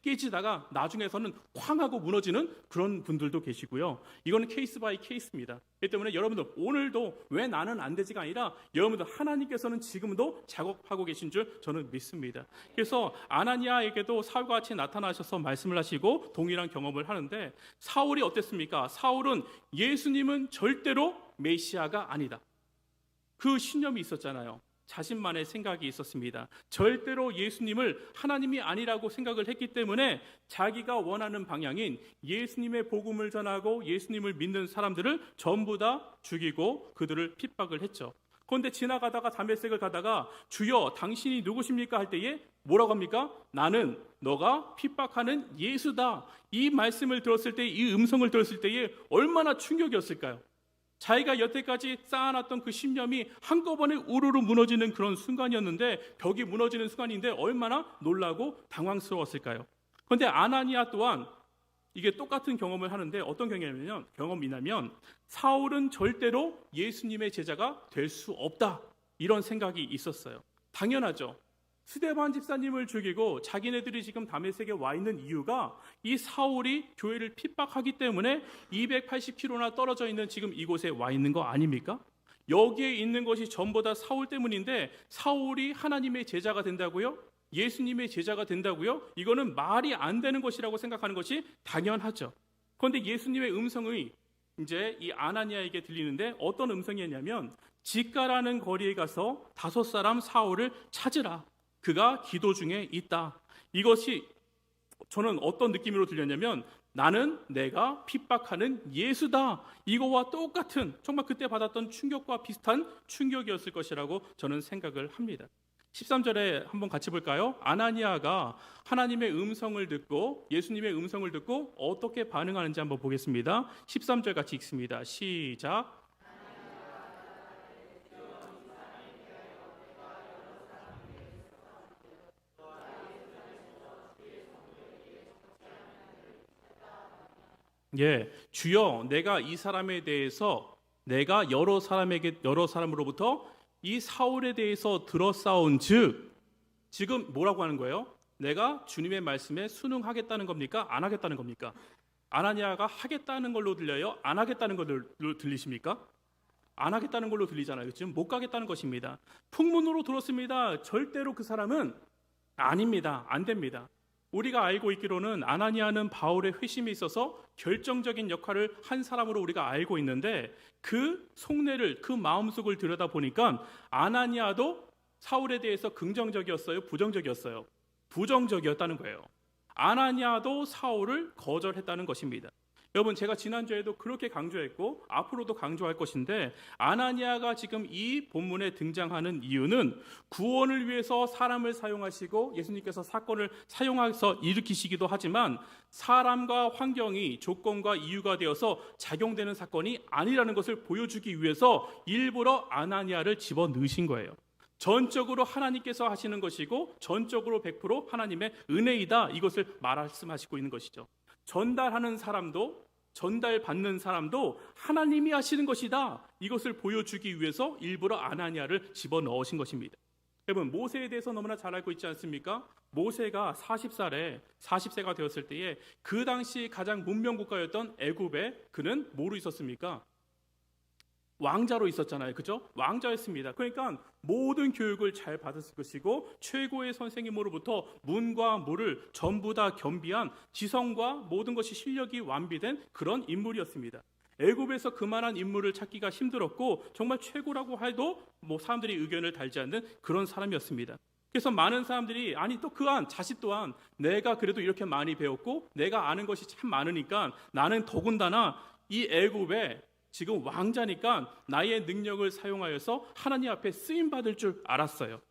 깨지다가 나중에서는 쾅 하고 무너지는 그런 분들도 계시고요. 이거는 케이스 바이 케이스입니다. 그렇기 때문에 여러분들 오늘도 왜 나는 안 되지가 아니라 여러분들 하나님께서는 지금도 작업하고 계신 줄 저는 믿습니다. 그래서 아나니아에게도 사울과 같이 나타나셔서 말씀을 하시고 동일한 경험을 하는데 사울이 어땠습니까? 사울은 예수님은 절대로 메시아가 아니다. 그 신념이 있었잖아요. 자신만의 생각이 있었습니다. 절대로 예수님을 하나님이 아니라고 생각을 했기 때문에 자기가 원하는 방향인 예수님의 복음을 전하고 예수님을 믿는 사람들을 전부 다 죽이고 그들을 핍박을 했죠. 그런데 지나가다가 담메색을 가다가 주여 당신이 누구십니까 할 때에 뭐라고 합니까? 나는 너가 핍박하는 예수다. 이 말씀을 들었을 때 이 음성을 들었을 때에 얼마나 충격이었을까요? 자기가 여태까지 쌓아놨던 그 신념이 한꺼번에 우르르 무너지는 그런 순간이었는데, 벽이 무너지는 순간인데 얼마나 놀라고 당황스러웠을까요? 그런데 아나니아 또한 이게 똑같은 경험을 하는데, 어떤 경험이냐면 사울은 절대로 예수님의 제자가 될 수 없다, 이런 생각이 있었어요. 당연하죠. 스데반 집사님을 죽이고 자기네들이 지금 다메섹에 와 있는 이유가 이 사울이 교회를 핍박하기 때문에 280km나 떨어져 있는 지금 이곳에 와 있는 거 아닙니까? 여기에 있는 것이 전부 다 사울 때문인데, 사울이 하나님의 제자가 된다고요? 예수님의 제자가 된다고요? 이거는 말이 안 되는 것이라고 생각하는 것이 당연하죠. 그런데 예수님의 음성이 이제 이 아나니아에게 들리는데, 어떤 음성이었냐면, 직가라는 거리에 가서 5사람 사울을 찾으라, 그가 기도 중에 있다. 이것이 저는 어떤 느낌으로 들렸냐면, 나는 내가 핍박하는 예수다, 이거와 똑같은, 정말 그때 받았던 충격과 비슷한 충격이었을 것이라고 저는 생각을 합니다. 13절에 한번 같이 볼까요? 아나니아가 하나님의 음성을 듣고, 예수님의 음성을 듣고 어떻게 반응하는지 한번 보겠습니다. 13절 같이 읽습니다. 시작. 예, 주여, 내가 이 사람에 대해서, 내가 여러 사람으로부터 이 사울에 대해서 들었사온즉, 지금 뭐라고 하는 거예요? 내가 주님의 말씀에 순응하겠다는 겁니까? 안 하겠다는 겁니까? 아나니아가 하겠다는 걸로 들려요? 안 하겠다는 걸로 들리십니까? 안 하겠다는 걸로 들리잖아요. 지금 못 가겠다는 것입니다. 풍문으로 들었습니다. 절대로 그 사람은 아닙니다. 안 됩니다. 우리가 알고 있기로는 아나니아는 바울의 회심에 있어서 결정적인 역할을 한 사람으로 우리가 알고 있는데, 그 속내를, 그 마음속을 들여다보니까 아나니아도 사울에 대해서 긍정적이었어요? 부정적이었어요? 부정적이었다는 거예요. 아나니아도 사울을 거절했다는 것입니다. 여러분, 제가 지난주에도 그렇게 강조했고 앞으로도 강조할 것인데, 아나니아가 지금 이 본문에 등장하는 이유는 구원을 위해서 사람을 사용하시고 예수님께서 사건을 사용해서 일으키시기도 하지만, 사람과 환경이 조건과 이유가 되어서 작용되는 사건이 아니라는 것을 보여주기 위해서 일부러 아나니아를 집어넣으신 거예요. 전적으로 하나님께서 하시는 것이고 전적으로 100% 하나님의 은혜이다, 이것을 말씀하시고 있는 것이죠. 전달하는 사람도, 전달받는 사람도 하나님이 하시는 것이다, 이것을 보여주기 위해서 일부러 아나니아를 집어넣으신 것입니다. 여러분, 모세에 대해서 너무나 잘 알고 있지 않습니까? 모세가 40세가 되었을 때에 그 당시 가장 문명 국가였던 애굽에 그는 뭐로 있었습니까? 왕자로 있었잖아요. 그죠? 왕자였습니다. 그러니까 모든 교육을 잘 받았을 것이고, 최고의 선생님으로부터 문과 무를 전부 다 겸비한 지성과 모든 것이 실력이 완비된 그런 인물이었습니다. 애굽에서 그만한 인물을 찾기가 힘들었고, 정말 최고라고 해도 사람들이 의견을 달지 않는 그런 사람이었습니다. 그래서 많은 사람들이, 아니 또 그한 자식 또한, 내가 그래도 이렇게 많이 배웠고 내가 아는 것이 참 많으니까 나는 더군다나 이 애굽에 지금 왕자니까 나의 능력을 사용하여서 하나님 앞에 쓰임받을 줄 알았어요.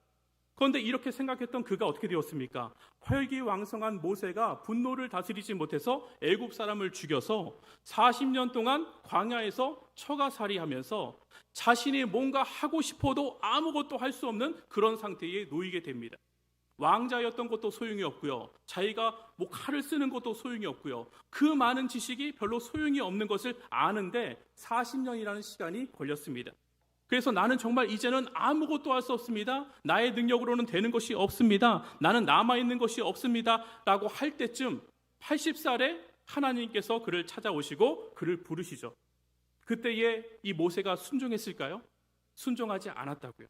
그런데 이렇게 생각했던 그가 어떻게 되었습니까? 혈기왕성한 모세가 분노를 다스리지 못해서 애굽 사람을 죽여서 40년 동안 광야에서 처가살이하면서 자신이 뭔가 하고 싶어도 아무것도 할 수 없는 그런 상태에 놓이게 됩니다. 왕자였던 것도 소용이 없고요, 자기가 칼을 쓰는 것도 소용이 없고요, 그 많은 지식이 별로 소용이 없는 것을 아는데 40년이라는 시간이 걸렸습니다. 그래서 나는 정말 이제는 아무것도 할 수 없습니다, 나의 능력으로는 되는 것이 없습니다, 나는 남아있는 것이 없습니다 라고 할 때쯤 80살에 하나님께서 그를 찾아오시고 그를 부르시죠. 그때에 이 모세가 순종했을까요? 순종하지 않았다고요.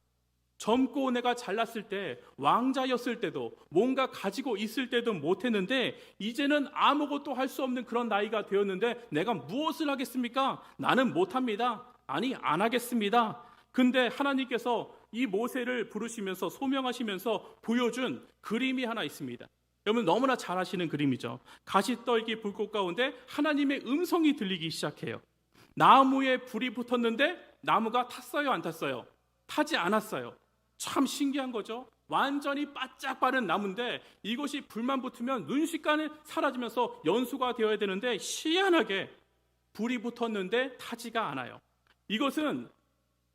젊고 내가 잘났을 때, 왕자였을 때도, 뭔가 가지고 있을 때도 못했는데, 이제는 아무것도 할 수 없는 그런 나이가 되었는데 내가 무엇을 하겠습니까? 나는 못합니다. 아니, 안 하겠습니다. 근데 하나님께서 이 모세를 부르시면서 소명하시면서 보여준 그림이 하나 있습니다. 여러분, 너무나 잘 아시는 그림이죠. 가시떨기 불꽃 가운데 하나님의 음성이 들리기 시작해요. 나무에 불이 붙었는데 나무가 탔어요, 안 탔어요? 타지 않았어요. 참 신기한 거죠. 완전히 바짝 바른 나무인데 이것이 불만 붙으면 순식간에 사라지면서 연수가 되어야 되는데, 희한하게 불이 붙었는데 타지가 않아요. 이것은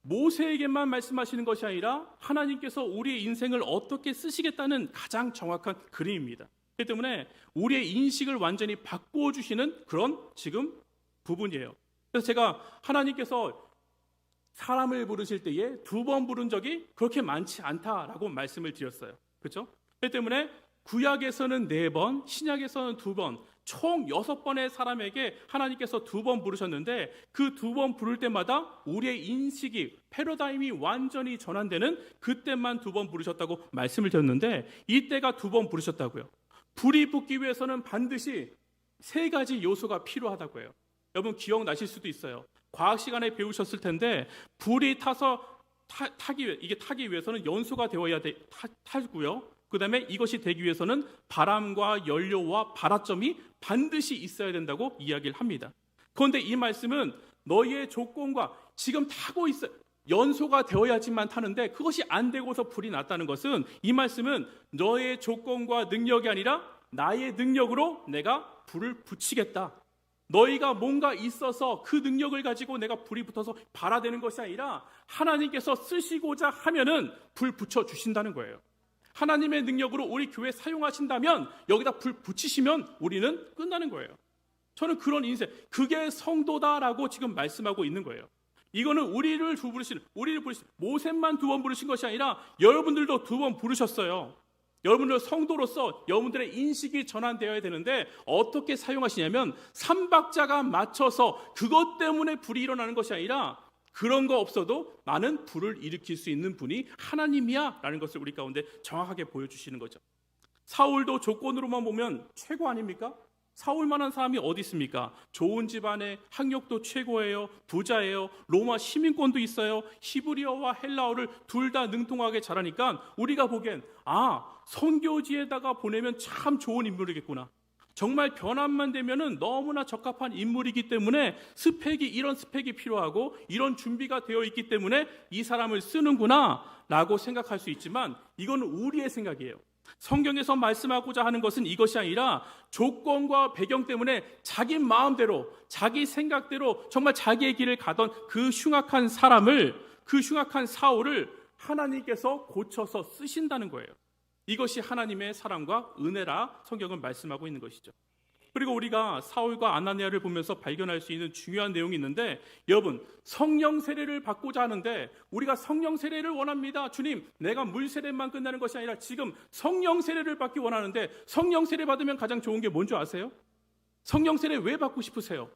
모세에게만 말씀하시는 것이 아니라 하나님께서 우리의 인생을 어떻게 쓰시겠다는 가장 정확한 그림입니다. 그렇기 때문에 우리의 인식을 완전히 바꾸어 주시는 그런 지금 부분이에요. 그래서 제가 하나님께서 사람을 부르실 때에 2번 부른 적이 그렇게 많지 않다라고 말씀을 드렸어요. 그렇죠? 그렇기 때문에 구약에서는 4번, 신약에서는 2번, 총 6번의 사람에게 하나님께서 2번 부르셨는데 그 2번 부를 때마다 우리의 인식이 패러다임이 완전히 전환되는 그때만 2번 부르셨다고 말씀을 드렸는데 이때가 2번 부르셨다고요. 불이 붙기 위해서는 반드시 3가지 요소가 필요하다고 해요. 여러분 기억나실 수도 있어요. 과학 시간에 배우셨을 텐데 불이 타서 타기 위해서는 연소가 되어야 타고요. 그 다음에 이것이 되기 위해서는 바람과 연료와 발화점이 반드시 있어야 된다고 이야기를 합니다. 그런데 이 말씀은 너희의 조건과 지금 타고 있어요. 연소가 되어야지만 타는데 그것이 안 되고서 불이 났다는 것은 이 말씀은 너의 조건과 능력이 아니라 나의 능력으로 내가 불을 붙이겠다. 너희가 뭔가 있어서 그 능력을 가지고 내가 불이 붙어서 발화되는 것이 아니라 하나님께서 쓰시고자 하면은 불 붙여 주신다는 거예요. 하나님의 능력으로 우리 교회 사용하신다면 여기다 불 붙이시면 우리는 끝나는 거예요. 저는 그런 인생, 그게 성도다라고 지금 말씀하고 있는 거예요. 이거는 우리를 부르신 모세만 2번 부르신 것이 아니라 여러분들도 2번 부르셨어요. 여러분들 성도로서 여러분들의 인식이 전환되어야 되는데 어떻게 사용하시냐면 삼박자가 맞춰서 그것 때문에 불이 일어나는 것이 아니라 그런 거 없어도 나는 불을 일으킬 수 있는 분이 하나님이야 라는 것을 우리 가운데 정확하게 보여주시는 거죠. 사울도 조건으로만 보면 최고 아닙니까? 사울만한 사람이 어디 있습니까? 좋은 집안에 학력도 최고예요. 부자예요. 로마 시민권도 있어요. 히브리어와 헬라어를 둘 다 능통하게 잘하니까 우리가 보기엔 선교지에다가 보내면 참 좋은 인물이겠구나. 정말 변함만 되면은 너무나 적합한 인물이기 때문에 이런 스펙이 필요하고 이런 준비가 되어 있기 때문에 이 사람을 쓰는구나 라고 생각할 수 있지만 이건 우리의 생각이에요. 성경에서 말씀하고자 하는 것은 이것이 아니라 조건과 배경 때문에 자기 마음대로 자기 생각대로 정말 자기의 길을 가던 그 흉악한 사울을 하나님께서 고쳐서 쓰신다는 거예요. 이것이 하나님의 사랑과 은혜라 성경은 말씀하고 있는 것이죠. 그리고 우리가 사울과 아나니아를 보면서 발견할 수 있는 중요한 내용이 있는데 여러분 성령 세례를 받고자 하는데 우리가 성령 세례를 원합니다. 주님 내가 물 세례만 끝나는 것이 아니라 지금 성령 세례를 받기 원하는데 성령 세례 받으면 가장 좋은 게 뭔지 아세요? 성령 세례 왜 받고 싶으세요?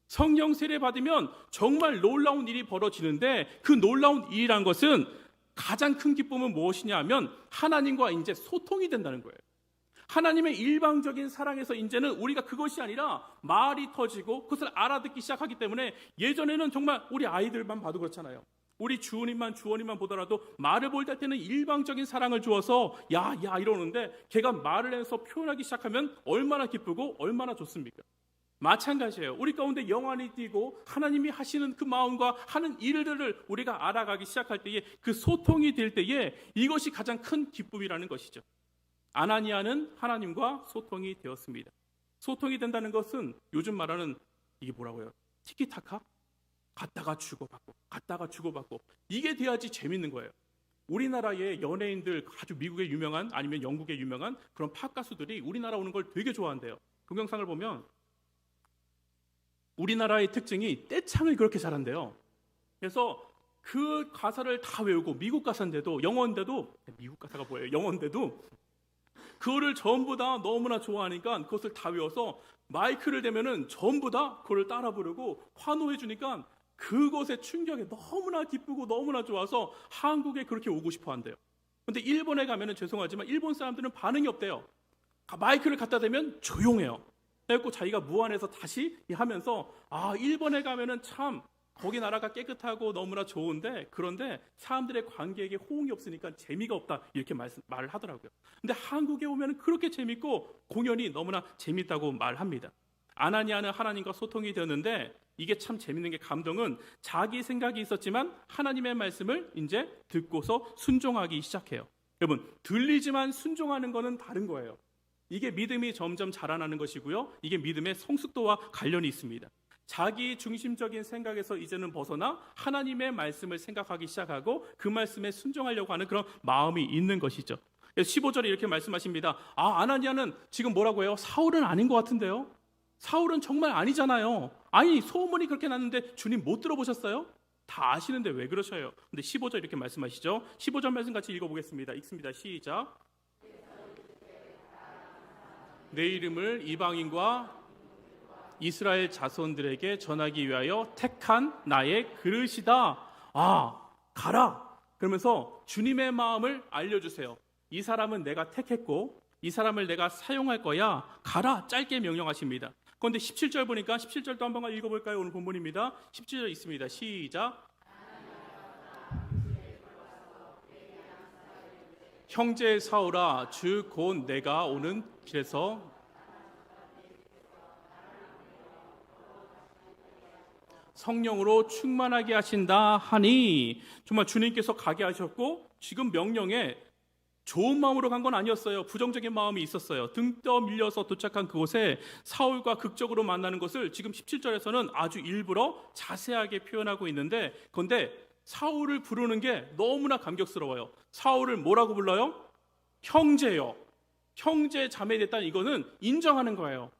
성령 세례 받으면 정말 놀라운 일이 벌어지는데 그 놀라운 일이란 것은 가장 큰 기쁨은 무엇이냐 하면 하나님과 이제 소통이 된다는 거예요. 하나님의 일방적인 사랑에서 이제는 우리가 그것이 아니라 말이 터지고 그것을 알아듣기 시작하기 때문에 예전에는 정말 우리 아이들만 봐도 그렇잖아요. 우리 주원이만 보더라도 말을 볼 때는 일방적인 사랑을 주어서 야 이러는데 걔가 말을 해서 표현하기 시작하면 얼마나 기쁘고 얼마나 좋습니까? 마찬가지예요. 우리 가운데 영안이 띄고 하나님이 하시는 그 마음과 하는 일들을 우리가 알아가기 시작할 때에 그 소통이 될 때에 이것이 가장 큰 기쁨이라는 것이죠. 아나니아는 하나님과 소통이 되었습니다. 소통이 된다는 것은 요즘 말하는 이게 뭐라고요? 티키타카? 갔다가 주고받고 이게 돼야지 재밌는 거예요. 우리나라의 연예인들 아주 미국에 유명한 아니면 영국에 유명한 그런 팝 가수들이 우리나라 오는 걸 되게 좋아한대요. 동영상을 보면 우리나라의 특징이 떼창을 그렇게 잘한대요. 그래서 그 가사를 다 외우고 미국 가사인데도 미국 가사가 뭐예요? 영어인데도 그거를 전부 다 너무나 좋아하니까 그것을 다 외워서 마이크를 대면은 전부 다 그걸 따라 부르고 환호해 주니까 그것의 충격에 너무나 기쁘고 너무나 좋아서 한국에 그렇게 오고 싶어 한대요. 근데 일본에 가면은 죄송하지만 일본 사람들은 반응이 없대요. 마이크를 갖다 대면 조용해요. 그래서 자기가 무안에서 다시 하면서 일본에 가면은 참 거기 나라가 깨끗하고 너무나 좋은데 그런데 사람들의 관객에게 호응이 없으니까 재미가 없다 이렇게 말을 하더라고요. 근데 한국에 오면 그렇게 재밌고 공연이 너무나 재밌다고 말합니다. 아나니아는 하나님과 소통이 되었는데 이게 참 재밌는 게 감동은 자기 생각이 있었지만 하나님의 말씀을 이제 듣고서 순종하기 시작해요. 여러분 들리지만 순종하는 거는 다른 거예요. 이게 믿음이 점점 자라나는 것이고요. 이게 믿음의 성숙도와 관련이 있습니다. 자기 중심적인 생각에서 이제는 벗어나 하나님의 말씀을 생각하기 시작하고 그 말씀에 순종하려고 하는 그런 마음이 있는 것이죠. 15절에 이렇게 말씀하십니다. 아나니아는 지금 뭐라고 해요? 사울은 아닌 것 같은데요. 사울은 정말 아니잖아요. 아니 소문이 그렇게 났는데 주님 못 들어보셨어요? 다 아시는데 왜 그러셔요? 근데 15절 이렇게 말씀하시죠. 15절 말씀 같이 읽어보겠습니다. 읽습니다. 시작. 내 이름을 이방인과 이스라엘 자손들에게 전하기 위하여 택한 나의 그릇이다. 가라. 그러면서 주님의 마음을 알려주세요. 이 사람은 내가 택했고 이 사람을 내가 사용할 거야. 가라. 짧게 명령하십니다. 그런데 17절 보니까 17절도 한번 읽어볼까요? 오늘 본문입니다. 17절 있습니다. 시작. 형제 사울아, 주 곧 내가 오는 길에서 성령으로 충만하게 하신다 하니, 정말 주님께서 가게 하셨고 지금 명령에 좋은 마음으로 간 건 아니었어요. 부정적인 마음이 있었어요. 등 떠밀려서 도착한 그곳에 사울과 극적으로 만나는 것을 지금 17절에서는 아주 일부러 자세하게 표현하고 있는데, 그런데 사울을 부르는 게 너무나 감격스러워요. 사울을 뭐라고 불러요? 형제요. 형제 자매 됐다는 이거는 인정하는 거예요.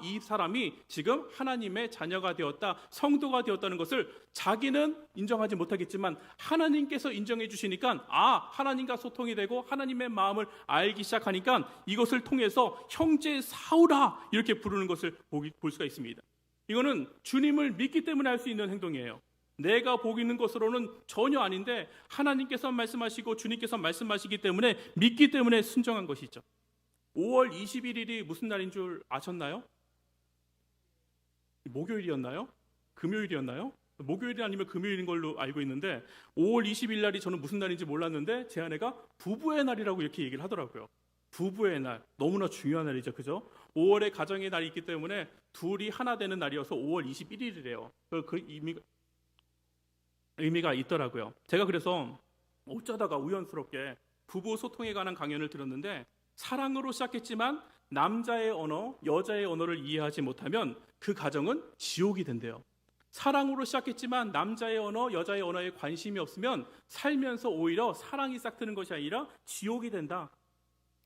이 사람이 지금 하나님의 자녀가 되었다, 성도가 되었다는 것을 자기는 인정하지 못하겠지만 하나님께서 인정해 주시니까 하나님과 소통이 되고 하나님의 마음을 알기 시작하니까 이것을 통해서 형제 사울아 이렇게 부르는 것을 볼 수가 있습니다. 이거는 주님을 믿기 때문에 할 수 있는 행동이에요. 내가 보이는 것으로는 전혀 아닌데 하나님께서 말씀하시고 주님께서 말씀하시기 때문에 믿기 때문에 순종한 것이죠. 5월 21일이 무슨 날인 줄 아셨나요? 목요일이었나요? 금요일이었나요? 목요일이 아니면 금요일인 걸로 알고 있는데 5월 20일 날이 저는 무슨 날인지 몰랐는데 제 아내가 부부의 날이라고 이렇게 얘기를 하더라고요. 부부의 날, 너무나 중요한 날이죠. 그죠? 5월에 가정의 날이 있기 때문에 둘이 하나 되는 날이어서 5월 21일이래요. 그 의미가 있더라고요. 제가 그래서 어쩌다가 우연스럽게 부부 소통에 관한 강연을 들었는데, 사랑으로 시작했지만 남자의 언어, 여자의 언어를 이해하지 못하면 그 가정은 지옥이 된대요. 사랑으로 시작했지만 남자의 언어, 여자의 언어에 관심이 없으면 살면서 오히려 사랑이 싹트는 것이 아니라 지옥이 된다.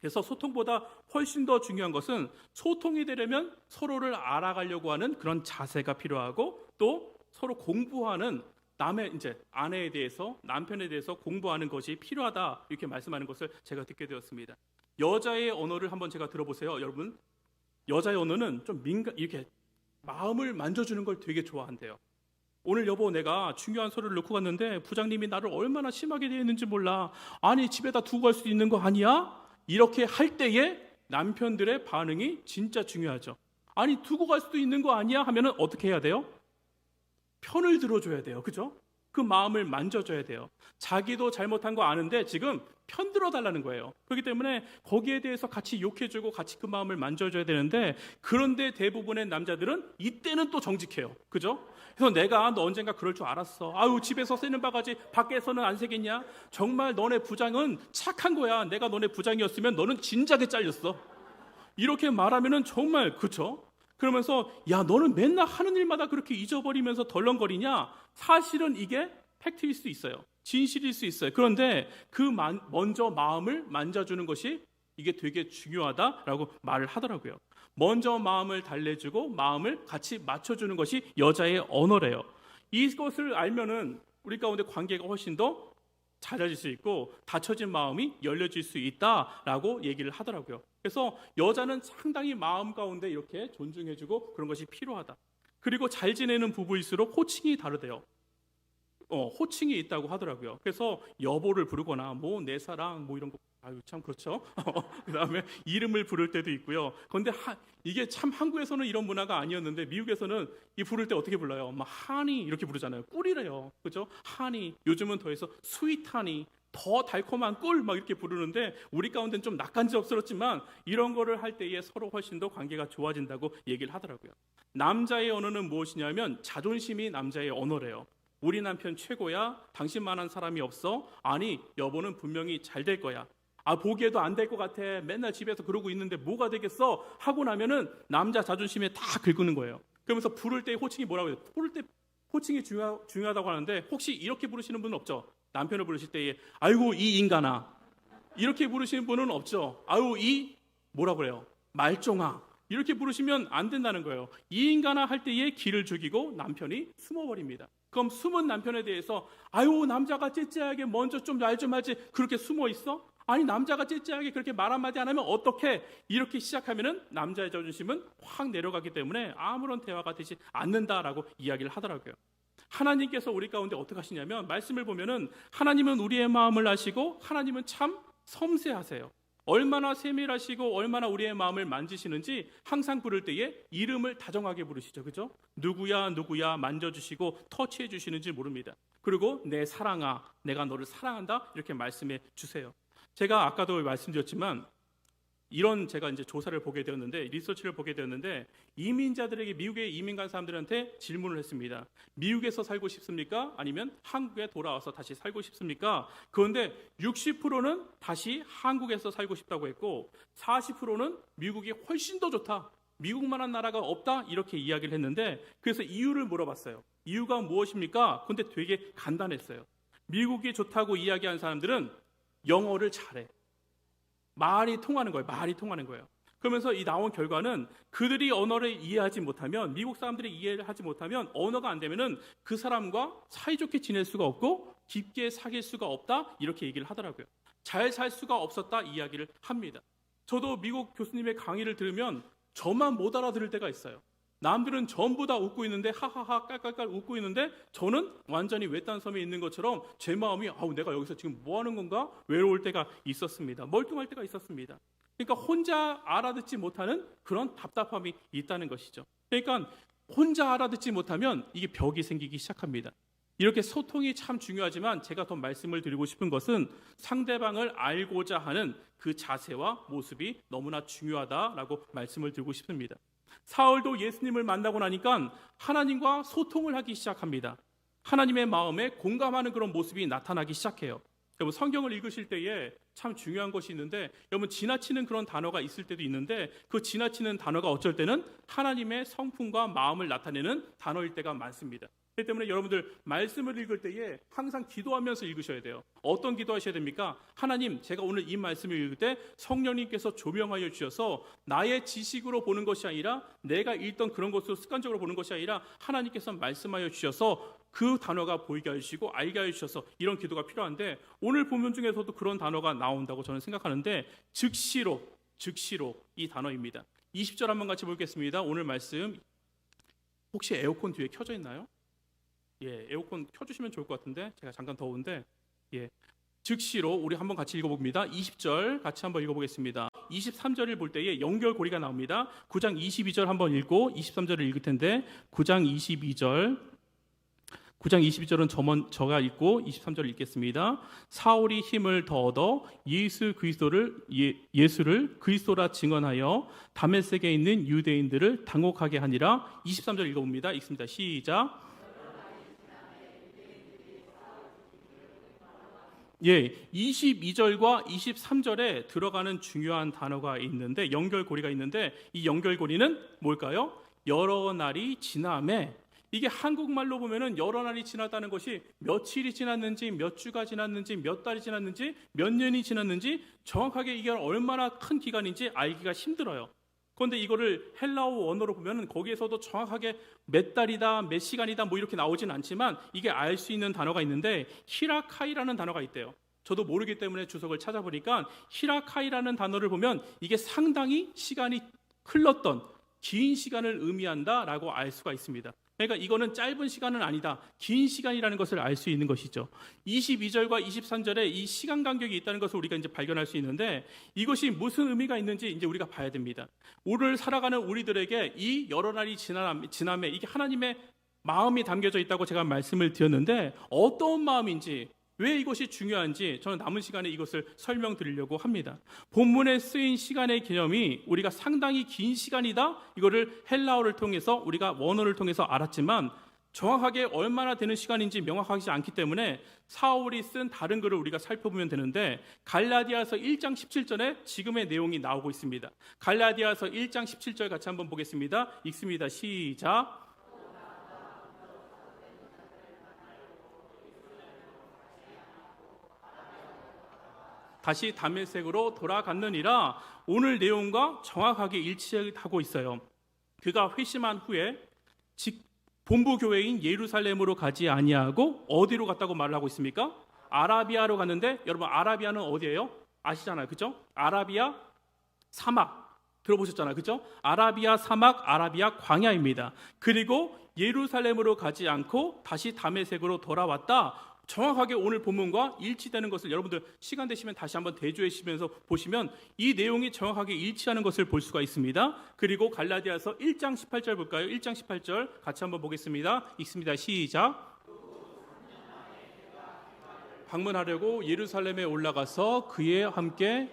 그래서 소통보다 훨씬 더 중요한 것은 소통이 되려면 서로를 알아가려고 하는 그런 자세가 필요하고, 또 서로 공부하는 남의 아내에 대해서, 남편에 대해서 공부하는 것이 필요하다, 이렇게 말씀하는 것을 제가 듣게 되었습니다. 여자의 언어를 한번 제가 들어보세요. 여러분, 여자의 언어는 좀 이렇게 마음을 만져주는 걸 되게 좋아한대요. 오늘 여보, 내가 중요한 서류를 놓고 갔는데 부장님이 나를 얼마나 심하게 대했는지 몰라. 아니 집에다 두고 갈 수도 있는 거 아니야? 이렇게 할 때에 남편들의 반응이 진짜 중요하죠. 아니 두고 갈 수도 있는 거 아니야? 하면은 어떻게 해야 돼요? 편을 들어줘야 돼요. 그죠? 그 마음을 만져줘야 돼요. 자기도 잘못한 거 아는데 지금 편 들어달라는 거예요. 그렇기 때문에 거기에 대해서 같이 욕해주고 같이 그 마음을 만져줘야 되는데, 그런데 대부분의 남자들은 이때는 또 정직해요. 그죠? 그래서 내가 너 언젠가 그럴 줄 알았어. 집에서 새는 바가지 밖에서는 안 새겠냐? 정말 너네 부장은 착한 거야. 내가 너네 부장이었으면 너는 진작에 잘렸어. 이렇게 말하면은 정말, 그렇죠? 그러면서 야, 너는 맨날 하는 일마다 그렇게 잊어버리면서 덜렁거리냐? 사실은 이게 팩트일 수 있어요. 진실일 수 있어요. 그런데 먼저 마음을 만져주는 것이 이게 되게 중요하다라고 말을 하더라고요. 먼저 마음을 달래주고 마음을 같이 맞춰주는 것이 여자의 언어래요. 이것을 알면은 우리 가운데 관계가 훨씬 더 잦아질 수 있고 닫혀진 마음이 열려질 수 있다라고 얘기를 하더라고요. 그래서 여자는 상당히 마음 가운데 이렇게 존중해주고 그런 것이 필요하다. 그리고 잘 지내는 부부일수록 호칭이 다르대요. 호칭이 있다고 하더라고요. 그래서 여보를 부르거나 내 사랑 이런 거, 참 그렇죠. 그다음에 이름을 부를 때도 있고요. 그런데 이게 참 한국에서는 이런 문화가 아니었는데 미국에서는 이 부를 때 어떻게 불러요? 하니 이렇게 부르잖아요. 꿀이래요. 그렇죠? 하니. 요즘은 더해서 스윗하니, 더 달콤한 꿀 이렇게 부르는데 우리 가운데는 좀 낯간지럽스럽지만 이런 거를 할 때에 서로 훨씬 더 관계가 좋아진다고 얘기를 하더라고요. 남자의 언어는 무엇이냐면 자존심이 남자의 언어래요. 우리 남편 최고야. 당신만한 사람이 없어. 아니 여보는 분명히 잘 될 거야. 보기에도 안 될 것 같아. 맨날 집에서 그러고 있는데 뭐가 되겠어? 하고 나면은 남자 자존심에 다 긁는 거예요. 그러면서 부를 때 호칭이 뭐라고 해요? 부를 때 호칭이 중요하다고 하는데 혹시 이렇게 부르시는 분은 없죠? 남편을 부르실 때에 아이고 이 인간아 이렇게 부르시는 분은 없죠? 아유 이 뭐라 그래요? 말종아 이렇게 부르시면 안 된다는 거예요. 이 인간아 할 때에 기를 죽이고 남편이 숨어버립니다. 그럼 숨은 남편에 대해서 아유 남자가 째째하게 먼저 좀 말 좀 하지 그렇게 숨어 있어? 아니 남자가 째째하게 그렇게 말 한마디 안 하면 어떻게? 이렇게 시작하면은 남자의 자존심은 확 내려가기 때문에 아무런 대화가 되지 않는다라고 이야기를 하더라고요. 하나님께서 우리 가운데 어떻게 하시냐면 말씀을 보면은 하나님은 우리의 마음을 아시고 하나님은 참 섬세하세요. 얼마나 세밀하시고 얼마나 우리의 마음을 만지시는지 항상 부를 때에 이름을 다정하게 부르시죠. 그죠? 누구야 누구야 만져주시고 터치해 주시는지 모릅니다. 그리고 내 사랑아 내가 너를 사랑한다 이렇게 말씀해 주세요. 제가 아까도 말씀드렸지만 이런 제가 이제 조사를 보게 되었는데 리서치를 보게 되었는데 이민자들에게 미국에 이민 간 사람들한테 질문을 했습니다. 미국에서 살고 싶습니까? 아니면 한국에 돌아와서 다시 살고 싶습니까? 그런데 60%는 다시 한국에서 살고 싶다고 했고 40%는 미국이 훨씬 더 좋다. 미국만한 나라가 없다. 이렇게 이야기를 했는데 그래서 이유를 물어봤어요. 이유가 무엇입니까? 근데 되게 간단했어요. 미국이 좋다고 이야기한 사람들은 영어를 잘해. 말이 통하는 거예요. 말이 통하는 거예요. 그러면서 이 나온 결과는 그들이 언어를 이해하지 못하면 미국 사람들이 이해를 하지 못하면 언어가 안 되면은 그 사람과 사이좋게 지낼 수가 없고 깊게 사귈 수가 없다 이렇게 얘기를 하더라고요. 잘 살 수가 없었다 이야기를 합니다. 저도 미국 교수님의 강의를 들으면 저만 못 알아들을 때가 있어요. 남들은 전부 다 웃고 있는데 하하하 깔깔깔 웃고 있는데 저는 완전히 외딴 섬에 있는 것처럼 제 마음이 아우 내가 여기서 지금 뭐 하는 건가 외로울 때가 있었습니다. 멀뚱할 때가 있었습니다. 그러니까 혼자 알아듣지 못하는 그런 답답함이 있다는 것이죠. 그러니까 혼자 알아듣지 못하면 이게 벽이 생기기 시작합니다. 이렇게 소통이 참 중요하지만 제가 더 말씀을 드리고 싶은 것은 상대방을 알고자 하는 그 자세와 모습이 너무나 중요하다라고 말씀을 드리고 싶습니다. 사울도 예수님을 만나고 나니까 하나님과 소통을 하기 시작합니다. 하나님의 마음에 공감하는 그런 모습이 나타나기 시작해요. 여러분 성경을 읽으실 때에 참 중요한 것이 있는데 여러분 지나치는 그런 단어가 있을 때도 있는데 그 지나치는 단어가 어쩔 때는 하나님의 성품과 마음을 나타내는 단어일 때가 많습니다. 그렇기 때문에 여러분들 말씀을 읽을 때에 항상 기도하면서 읽으셔야 돼요. 어떤 기도하셔야 됩니까? 하나님 제가 오늘 이 말씀을 읽을 때 성령님께서 조명하여 주셔서 나의 지식으로 보는 것이 아니라 내가 읽던 그런 것으로 습관적으로 보는 것이 아니라 하나님께서 말씀하여 주셔서 그 단어가 보이게 해주시고 알게 해주셔서 이런 기도가 필요한데 오늘 본문 중에서도 그런 단어가 나온다고 저는 생각하는데 즉시로 이 단어입니다. 20절 한번 같이 보겠습니다. 오늘 말씀 혹시 에어컨 뒤에 켜져 있나요? 예, 에어컨 켜주시면 좋을 것 같은데 제가 잠깐 더운데 예, 즉시로 우리 한번 같이 읽어봅니다. 20절 같이 한번 읽어보겠습니다. 23절을 볼 때에 연결고리가 나옵니다. 9장 22절 한번 읽고 23절을 읽을 텐데 9장 22절은 저가 읽고 23절을 읽겠습니다. 사울이 힘을 더 얻어 예수를 그리스도라 증언하여 다메섹에 있는 유대인들을 당혹하게 하니라. 23절 읽어봅니다. 읽습니다. 시작. 예, 22절과 23절에 들어가는 중요한 단어가 있는데 연결고리가 있는데 이 연결고리는 뭘까요? 여러 날이 지남에 이게 한국말로 보면은 여러 날이 지났다는 것이 며칠이 지났는지 몇 주가 지났는지 몇 달이 지났는지 몇 년이 지났는지 정확하게 이게 얼마나 큰 기간인지 알기가 힘들어요. 그런데 이거를 헬라어 원어로 보면은 거기에서도 정확하게 몇 달이다, 몇 시간이다 뭐 이렇게 나오진 않지만 이게 알 수 있는 단어가 있는데 히라카이라는 단어가 있대요. 저도 모르기 때문에 주석을 찾아보니까 히라카이라는 단어를 보면 이게 상당히 시간이 흘렀던 긴 시간을 의미한다라고 알 수가 있습니다. 그러니까 이거는 짧은 시간은 아니다. 긴 시간이라는 것을 알 수 있는 것이죠. 22절과 23절에 이 시간 간격이 있다는 것을 우리가 이제 발견할 수 있는데 이것이 무슨 의미가 있는지 이제 우리가 봐야 됩니다. 오늘 살아가는 우리들에게 이 여러 날이 지남에 이게 하나님의 마음이 담겨져 있다고 제가 말씀을 드렸는데 어떤 마음인지 왜 이것이 중요한지 저는 남은 시간에 이것을 설명드리려고 합니다. 본문에 쓰인 시간의 개념이 우리가 상당히 긴 시간이다. 이거를 헬라어를 통해서 우리가 원어를 통해서 알았지만 정확하게 얼마나 되는 시간인지 명확하지 않기 때문에 사울이 쓴 다른 글을 우리가 살펴보면 되는데, 갈라디아서 1장 17절에 지금의 내용이 나오고 있습니다. 갈라디아서 1장 17절 같이 한번 보겠습니다. 읽습니다. 시작. 다시 다메섹으로 돌아갔느니라. 오늘 내용과 정확하게 일치하고 있어요. 그가 회심한 후에 본부 교회인 예루살렘으로 가지 아니하고 어디로 갔다고 말을 하고 있습니까? 아라비아로 갔는데, 여러분 아라비아는 어디예요? 아시잖아요, 그죠? 아라비아 사막 들어보셨잖아요, 그죠? 아라비아 사막, 아라비아 광야입니다. 그리고 예루살렘으로 가지 않고 다시 다메섹으로 돌아왔다. 정확하게 오늘 본문과 일치되는 것을 여러분들 시간 되시면 다시 한번 대조하시면서 보시면 이 내용이 정확하게 일치하는 것을 볼 수가 있습니다. 그리고 갈라디아서 1장 18절 볼까요? 1장 18절 같이 한번 보겠습니다. 읽습니다. 시작. 방문하려고 예루살렘에 올라가서 그에 함께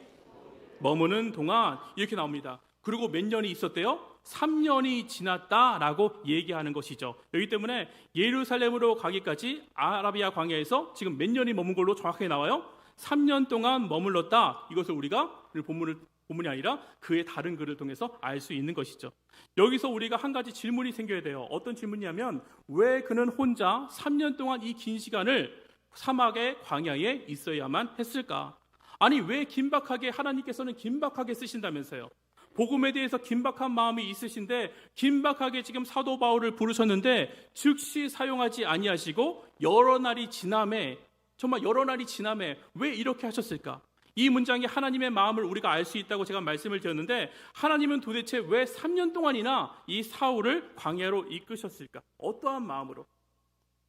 머무는 동안, 이렇게 나옵니다. 그리고 몇 년이 있었대요? 3년이 지났다라고 얘기하는 것이죠. 여기 때문에 예루살렘으로 가기까지 아라비아 광야에서 지금 몇 년이 머문 걸로 정확하게 나와요? 3년 동안 머물렀다. 이것을 우리가 본문이 아니라 그의 다른 글을 통해서 알 수 있는 것이죠. 여기서 우리가 한 가지 질문이 생겨야 돼요. 어떤 질문이냐면, 왜 그는 혼자 3년 동안 이 긴 시간을 사막의 광야에 있어야만 했을까? 아니, 왜 긴박하게, 하나님께서는 긴박하게 쓰신다면서요. 복음에 대해서 긴박한 마음이 있으신데 긴박하게 지금 사도 바울을 부르셨는데 즉시 사용하지 아니하시고 여러 날이 지남에, 정말 여러 날이 지남에 왜 이렇게 하셨을까? 이 문장이 하나님의 마음을 우리가 알 수 있다고 제가 말씀을 드렸는데, 하나님은 도대체 왜 3년 동안이나 이 사울을 광야로 이끄셨을까? 어떠한 마음으로?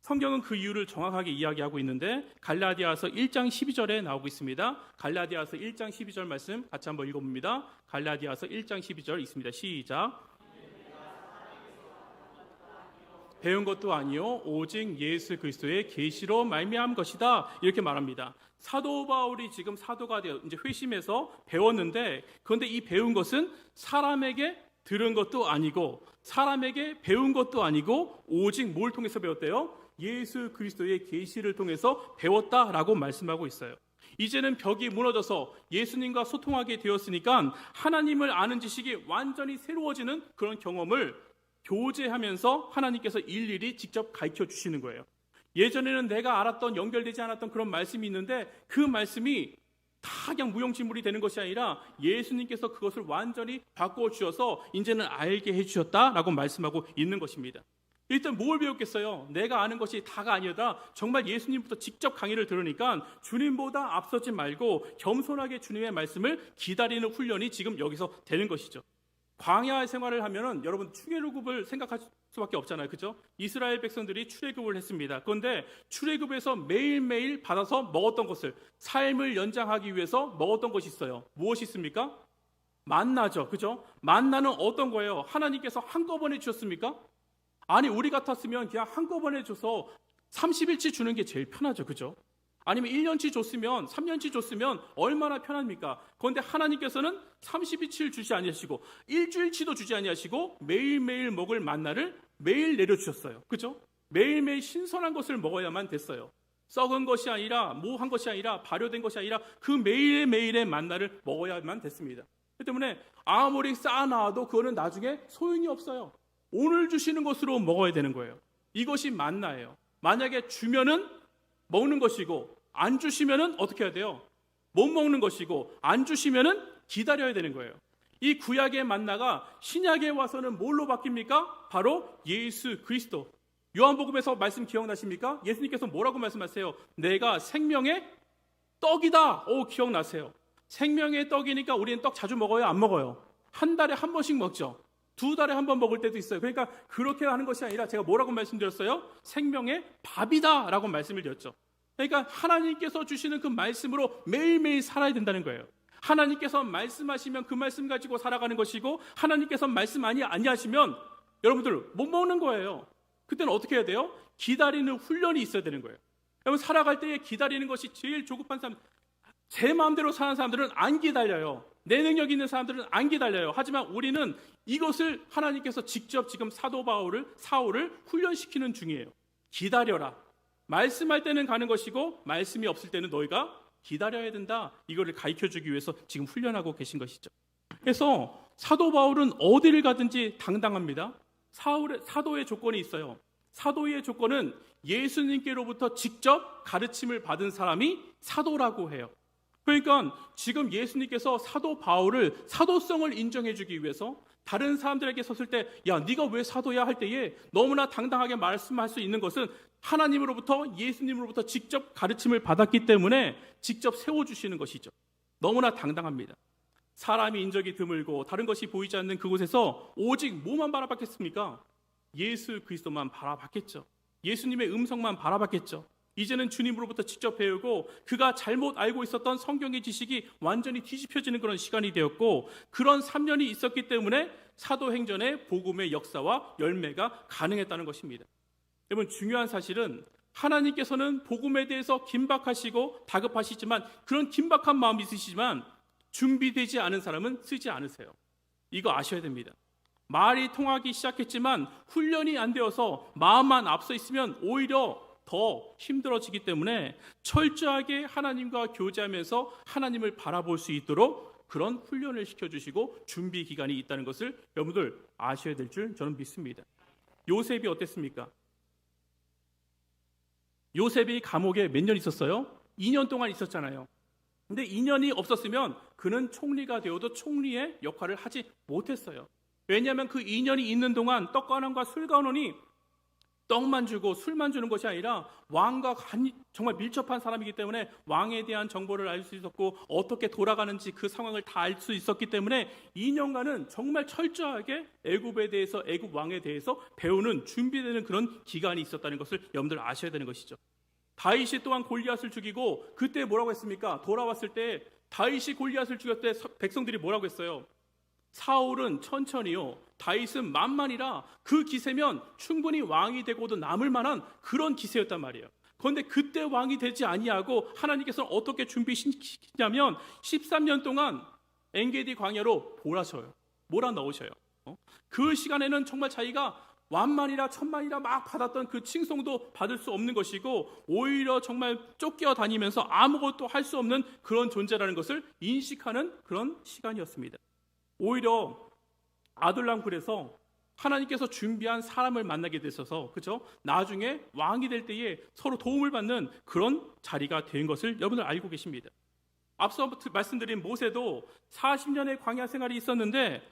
성경은 그 이유를 정확하게 이야기하고 있는데, 갈라디아서 1장 12절에 나오고 있습니다. 갈라디아서 1장 12절 말씀 같이 한번 읽어봅니다. 갈라디아서 1장 12절 있습니다. 시작. 배운 것도 아니요 오직 예수 그리스도의 계시로 말미암은 것이다. 이렇게 말합니다. 사도 바울이 지금 사도가 되어 이제 회심해서 배웠는데, 그런데 이 배운 것은 사람에게 들은 것도 아니고 사람에게 배운 것도 아니고 오직 뭘 통해서 배웠대요? 예수 그리스도의 계시를 통해서 배웠다라고 말씀하고 있어요. 이제는 벽이 무너져서 예수님과 소통하게 되었으니까 하나님을 아는 지식이 완전히 새로워지는 그런 경험을 교제하면서 하나님께서 일일이 직접 가르쳐 주시는 거예요. 예전에는 내가 알았던, 연결되지 않았던 그런 말씀이 있는데 그 말씀이 다 그냥 무용지물이 되는 것이 아니라 예수님께서 그것을 완전히 바꾸어 주셔서 이제는 알게 해주셨다라고 말씀하고 있는 것입니다. 일단 뭘 배웠겠어요? 내가 아는 것이 다가 아니라 정말 예수님부터 직접 강의를 들으니까 주님보다 앞서지 말고 겸손하게 주님의 말씀을 기다리는 훈련이 지금 여기서 되는 것이죠. 광야 생활을 하면은 여러분 출애굽을 생각할 수밖에 없잖아요, 그죠? 이스라엘 백성들이 출애굽을 했습니다. 그런데 출애굽에서 매일매일 받아서 먹었던 것을, 삶을 연장하기 위해서 먹었던 것이 있어요. 무엇이 있습니까? 만나죠, 그죠? 만나는 어떤 거예요? 하나님께서 한꺼번에 주셨습니까? 아니, 우리 같았으면 그냥 한꺼번에 줘서 30일치 주는 게 제일 편하죠, 그죠? 아니면 1년치 줬으면, 3년치 줬으면 얼마나 편합니까? 그런데 하나님께서는 30일치를 주지 아니하시고 일주일치도 주지 아니하시고 매일매일 먹을 만나를 매일 내려주셨어요, 그죠? 매일매일 신선한 것을 먹어야만 됐어요. 썩은 것이 아니라, 모호한 것이 아니라, 발효된 것이 아니라 그 매일매일의 만나를 먹어야만 됐습니다. 그렇기 때문에 아무리 쌓아놔도 그거는 나중에 소용이 없어요. 오늘 주시는 것으로 먹어야 되는 거예요. 이것이 만나예요. 만약에 주면은 먹는 것이고 안 주시면은 어떻게 해야 돼요? 못 먹는 것이고 안 주시면은 기다려야 되는 거예요. 이 구약의 만나가 신약에 와서는 뭘로 바뀝니까? 바로 예수 그리스도. 요한복음에서 말씀 기억나십니까? 예수님께서 뭐라고 말씀하세요? 내가 생명의 떡이다. 기억나세요? 생명의 떡이니까 우리는 떡 자주 먹어요? 안 먹어요? 한 달에 한 번씩 먹죠. 2달에 한 번 먹을 때도 있어요. 그러니까 그렇게 하는 것이 아니라 제가 뭐라고 말씀드렸어요? 생명의 밥이다 라고 말씀을 드렸죠. 그러니까 하나님께서 주시는 그 말씀으로 매일매일 살아야 된다는 거예요. 하나님께서 말씀하시면 그 말씀 가지고 살아가는 것이고, 하나님께서 말씀 아니하시면 여러분들 못 먹는 거예요. 그때는 어떻게 해야 돼요? 기다리는 훈련이 있어야 되는 거예요. 여러분, 살아갈 때 기다리는 것이 제일 조급한 사람, 제 마음대로 사는 사람들은 안 기다려요. 내 능력 있는 사람들은 안 기다려요. 하지만 우리는 이것을 하나님께서 직접 지금 사울을 훈련시키는 중이에요. 기다려라. 말씀할 때는 가는 것이고 말씀이 없을 때는 너희가 기다려야 된다. 이거를 가르쳐주기 위해서 지금 훈련하고 계신 것이죠. 그래서 사도 바울은 어디를 가든지 당당합니다. 사도의 조건이 있어요. 사도의 조건은 예수님께로부터 직접 가르침을 받은 사람이 사도라고 해요. 그러니까 지금 예수님께서 사도 바울을 사도성을 인정해 주기 위해서 다른 사람들에게 섰을 때 야, 네가 왜 사도야 할 때에 너무나 당당하게 말씀할 수 있는 것은 하나님으로부터 예수님으로부터 직접 가르침을 받았기 때문에 직접 세워주시는 것이죠. 너무나 당당합니다. 사람이 인적이 드물고 다른 것이 보이지 않는 그곳에서 오직 뭐만 바라봤겠습니까? 예수 그리스도만 바라봤겠죠. 예수님의 음성만 바라봤겠죠. 이제는 주님으로부터 직접 배우고 그가 잘못 알고 있었던 성경의 지식이 완전히 뒤집혀지는 그런 시간이 되었고, 그런 3년이 있었기 때문에 사도행전의 복음의 역사와 열매가 가능했다는 것입니다. 여러분, 중요한 사실은 하나님께서는 복음에 대해서 긴박하시고 다급하시지만, 그런 긴박한 마음이 있으시지만 준비되지 않은 사람은 쓰지 않으세요. 이거 아셔야 됩니다. 말이 통하기 시작했지만 훈련이 안 되어서 마음만 앞서 있으면 오히려 더 힘들어지기 때문에 철저하게 하나님과 교제하면서 하나님을 바라볼 수 있도록 그런 훈련을 시켜주시고 준비 기간이 있다는 것을 여러분들 아셔야 될 줄 저는 믿습니다. 요셉이 어땠습니까? 요셉이 감옥에 몇 년 있었어요? 2년 동안 있었잖아요. 근데 2년이 없었으면 그는 총리가 되어도 총리의 역할을 하지 못했어요. 왜냐하면 그 2년이 있는 동안 떡관원과 술관원이 떡만 주고 술만 주는 것이 아니라 왕과 정말 밀접한 사람이기 때문에 왕에 대한 정보를 알 수 있었고 어떻게 돌아가는지 그 상황을 다 알 수 있었기 때문에 2년간은 정말 철저하게 애굽에 대해서, 애굽 왕에 대해서 배우는, 준비되는 그런 기간이 있었다는 것을 여러분들 아셔야 되는 것이죠. 다윗이 또한 골리앗을 죽이고 그때 뭐라고 했습니까? 돌아왔을 때 다윗이 골리앗을 죽였을 때 백성들이 뭐라고 했어요? 사울은 천천히요, 다윗은 만만이라 그 기세면 충분히 왕이 되고도 남을 만한 그런 기세였단 말이에요. 그런데 그때 왕이 되지 아니하고 하나님께서는 어떻게 준비시키냐면 13년 동안 엔게디 광야로 몰아넣으셔요. 그 시간에는 정말 자기가 완만이라 천만이라 막 받았던 그 칭송도 받을 수 없는 것이고, 오히려 정말 쫓겨 다니면서 아무것도 할 수 없는 그런 존재라는 것을 인식하는 그런 시간이었습니다. 오히려 아둘람 굴에서 하나님께서 준비한 사람을 만나게 되셔서, 그죠? 나중에 왕이 될 때에 서로 도움을 받는 그런 자리가 된 것을 여러분들 알고 계십니다. 앞서 말씀드린 모세도 40년의 광야 생활이 있었는데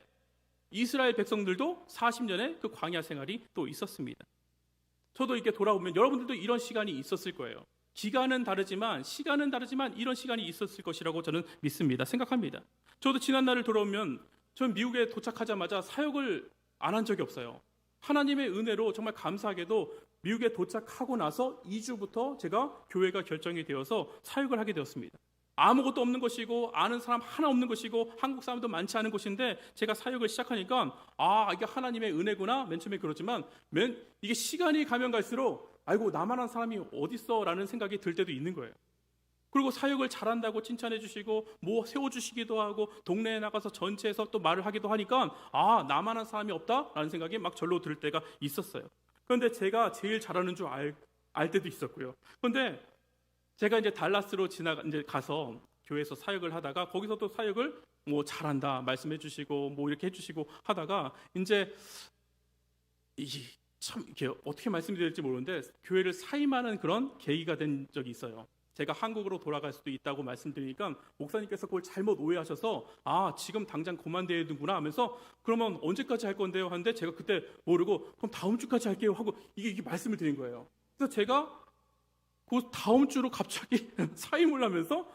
이스라엘 백성들도 40년의 그 광야 생활이 또 있었습니다. 저도 이렇게 돌아보면 여러분들도 이런 시간이 있었을 거예요. 기간은 다르지만, 시간은 다르지만 이런 시간이 있었을 것이라고 저는 믿습니다. 생각합니다. 저도 지난날을 돌아오면 전 미국에 도착하자마자 사역을 안 한 적이 없어요. 하나님의 은혜로 정말 감사하게도 미국에 도착하고 나서 2주부터 제가 교회가 결정이 되어서 사역을 하게 되었습니다. 아무것도 없는 것이고 아는 사람 하나 없는 것이고 한국 사람도 많지 않은 곳인데 제가 사역을 시작하니까 이게 하나님의 은혜구나. 맨 처음에 그러지만 이게 시간이 가면 갈수록 아이고 나만한 사람이 어딨어 라는 생각이 들 때도 있는 거예요. 그리고 사역을 잘한다고 칭찬해 주시고 뭐 세워주시기도 하고 동네에 나가서 전체에서 또 말을 하기도 하니까 나만한 사람이 없다라는 생각이 막 절로 들 때가 있었어요. 그런데 제가 제일 잘하는 줄 알 때도 있었고요. 그런데 제가 이제 달라스로 이제 가서 교회에서 사역을 하다가 거기서 또 사역을 뭐 잘한다 말씀해 주시고 뭐 이렇게 해주시고 하다가 이제 참 이렇게 어떻게 말씀드릴지 모르는데 교회를 사임하는 그런 계기가 된 적이 있어요. 제가 한국으로 돌아갈 수도 있다고 말씀드리니까 목사님께서 그걸 잘못 오해하셔서 지금 당장 그만둬야 되는구나 하면서 그러면 언제까지 할 건데요 하는데 제가 그때 모르고 그럼 다음 주까지 할게요 하고 이게 말씀을 드린 거예요. 그래서 제가 그 다음 주로 갑자기 사임을 하면서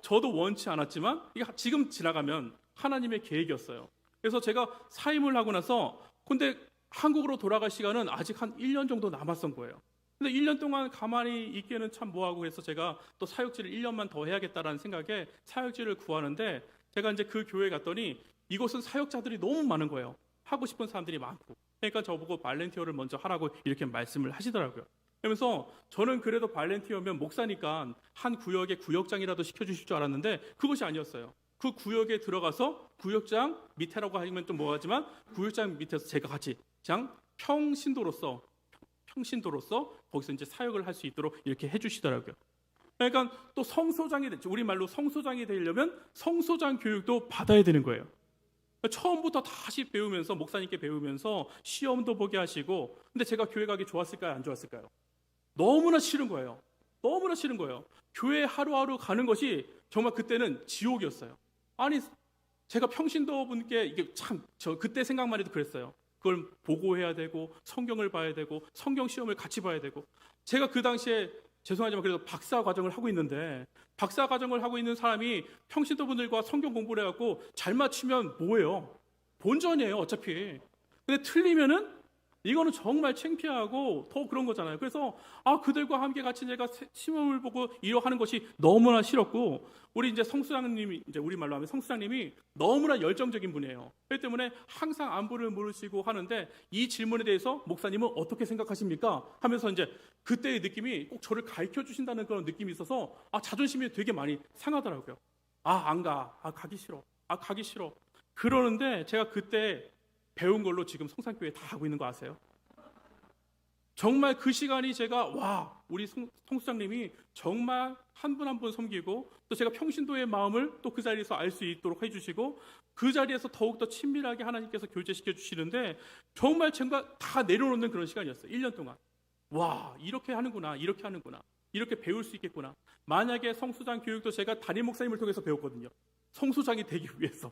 저도 원치 않았지만 이게 지금 지나가면 하나님의 계획이었어요. 그래서 제가 사임을 하고 나서 근데 한국으로 돌아갈 시간은 아직 한 1년 정도 남았던 거예요. 근데 1년 동안 가만히 있기에는 참 뭐하고 해서 제가 또 사역지를 1년만 더 해야겠다라는 생각에 사역지를 구하는데 제가 이제 그 교회에 갔더니 이곳은 사역자들이 너무 많은 거예요. 하고 싶은 사람들이 많고. 그러니까 저보고 발렌티어를 먼저 하라고 이렇게 말씀을 하시더라고요. 그러면서 저는 그래도 발렌티어면 목사니까 한 구역에 구역장이라도 시켜주실 줄 알았는데 그것이 아니었어요. 그 구역에 들어가서 구역장 밑에라고 하면 좀 뭐하지만 구역장 밑에서 제가 같이 그냥 평신도로서 거기서 이제 사역을 할 수 있도록 이렇게 해주시더라고요. 그러니까 또 성소장이 됐죠. 우리 말로 성소장이 되려면 성소장 교육도 받아야 되는 거예요. 처음부터 다시 배우면서 목사님께 배우면서 시험도 보게 하시고, 근데 제가 교회 가기 좋았을까요? 안 좋았을까요? 너무나 싫은 거예요. 너무나 싫은 거예요. 교회 하루하루 가는 것이 정말 그때는 지옥이었어요. 아니, 제가 평신도 분께 이게 참, 저 그때 생각만 해도 그랬어요. 그걸 보고해야 되고 성경을 봐야 되고 성경 시험을 같이 봐야 되고, 제가 그 당시에 죄송하지만 그래도 박사 과정을 하고 있는데, 박사 과정을 하고 있는 사람이 평신도 분들과 성경 공부를 해갖고 잘 맞추면 뭐예요? 본전이에요, 어차피. 근데 틀리면은 이거는 정말 창피하고 더 그런 거잖아요. 그래서 그들과 함께 같이 제가 시험을 보고 이러 하는 것이 너무나 싫었고, 우리 이제 성수장님이, 이제 우리 말로 하면 성수장님이 너무나 열정적인 분이에요. 그렇기 때문에 항상 안부를 물으시고 하는데, 이 질문에 대해서 목사님은 어떻게 생각하십니까? 하면서 이제 그때의 느낌이 꼭 저를 가르쳐 주신다는 그런 느낌이 있어서 자존심이 되게 많이 상하더라고요. 안 가. 가기 싫어. 가기 싫어. 그러는데 제가 그때 배운 걸로 지금 성산교회 다 하고 있는 거 아세요? 정말 그 시간이 제가 우리 성수장님이 정말 한 분 한 분 섬기고, 또 제가 평신도의 마음을 또 그 자리에서 알 수 있도록 해주시고, 그 자리에서 더욱더 친밀하게 하나님께서 교제시켜 주시는데, 정말 제가 다 내려놓는 그런 시간이었어요. 1년 동안. 이렇게 하는구나, 이렇게 하는구나, 이렇게 배울 수 있겠구나. 만약에 성수장 교육도 제가 담임 목사님을 통해서 배웠거든요. 성수장이 되기 위해서.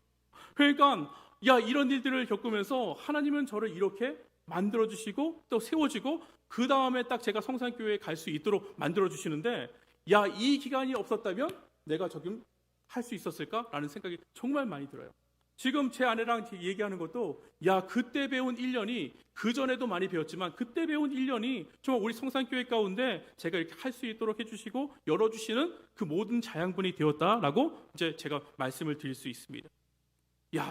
그러니까 이런 일들을 겪으면서 하나님은 저를 이렇게 만들어주시고 또 세워지고, 그 다음에 딱 제가 성산교회에 갈 수 있도록 만들어주시는데, 이 기간이 없었다면 내가 지금 할 수 있었을까라는 생각이 정말 많이 들어요. 지금 제 아내랑 얘기하는 것도, 그때 배운 1년이, 그전에도 많이 배웠지만 그때 배운 1년이 정말 우리 성산교회 가운데 제가 이렇게 할 수 있도록 해주시고 열어주시는 그 모든 자양분이 되었다라고 이제 제가 말씀을 드릴 수 있습니다.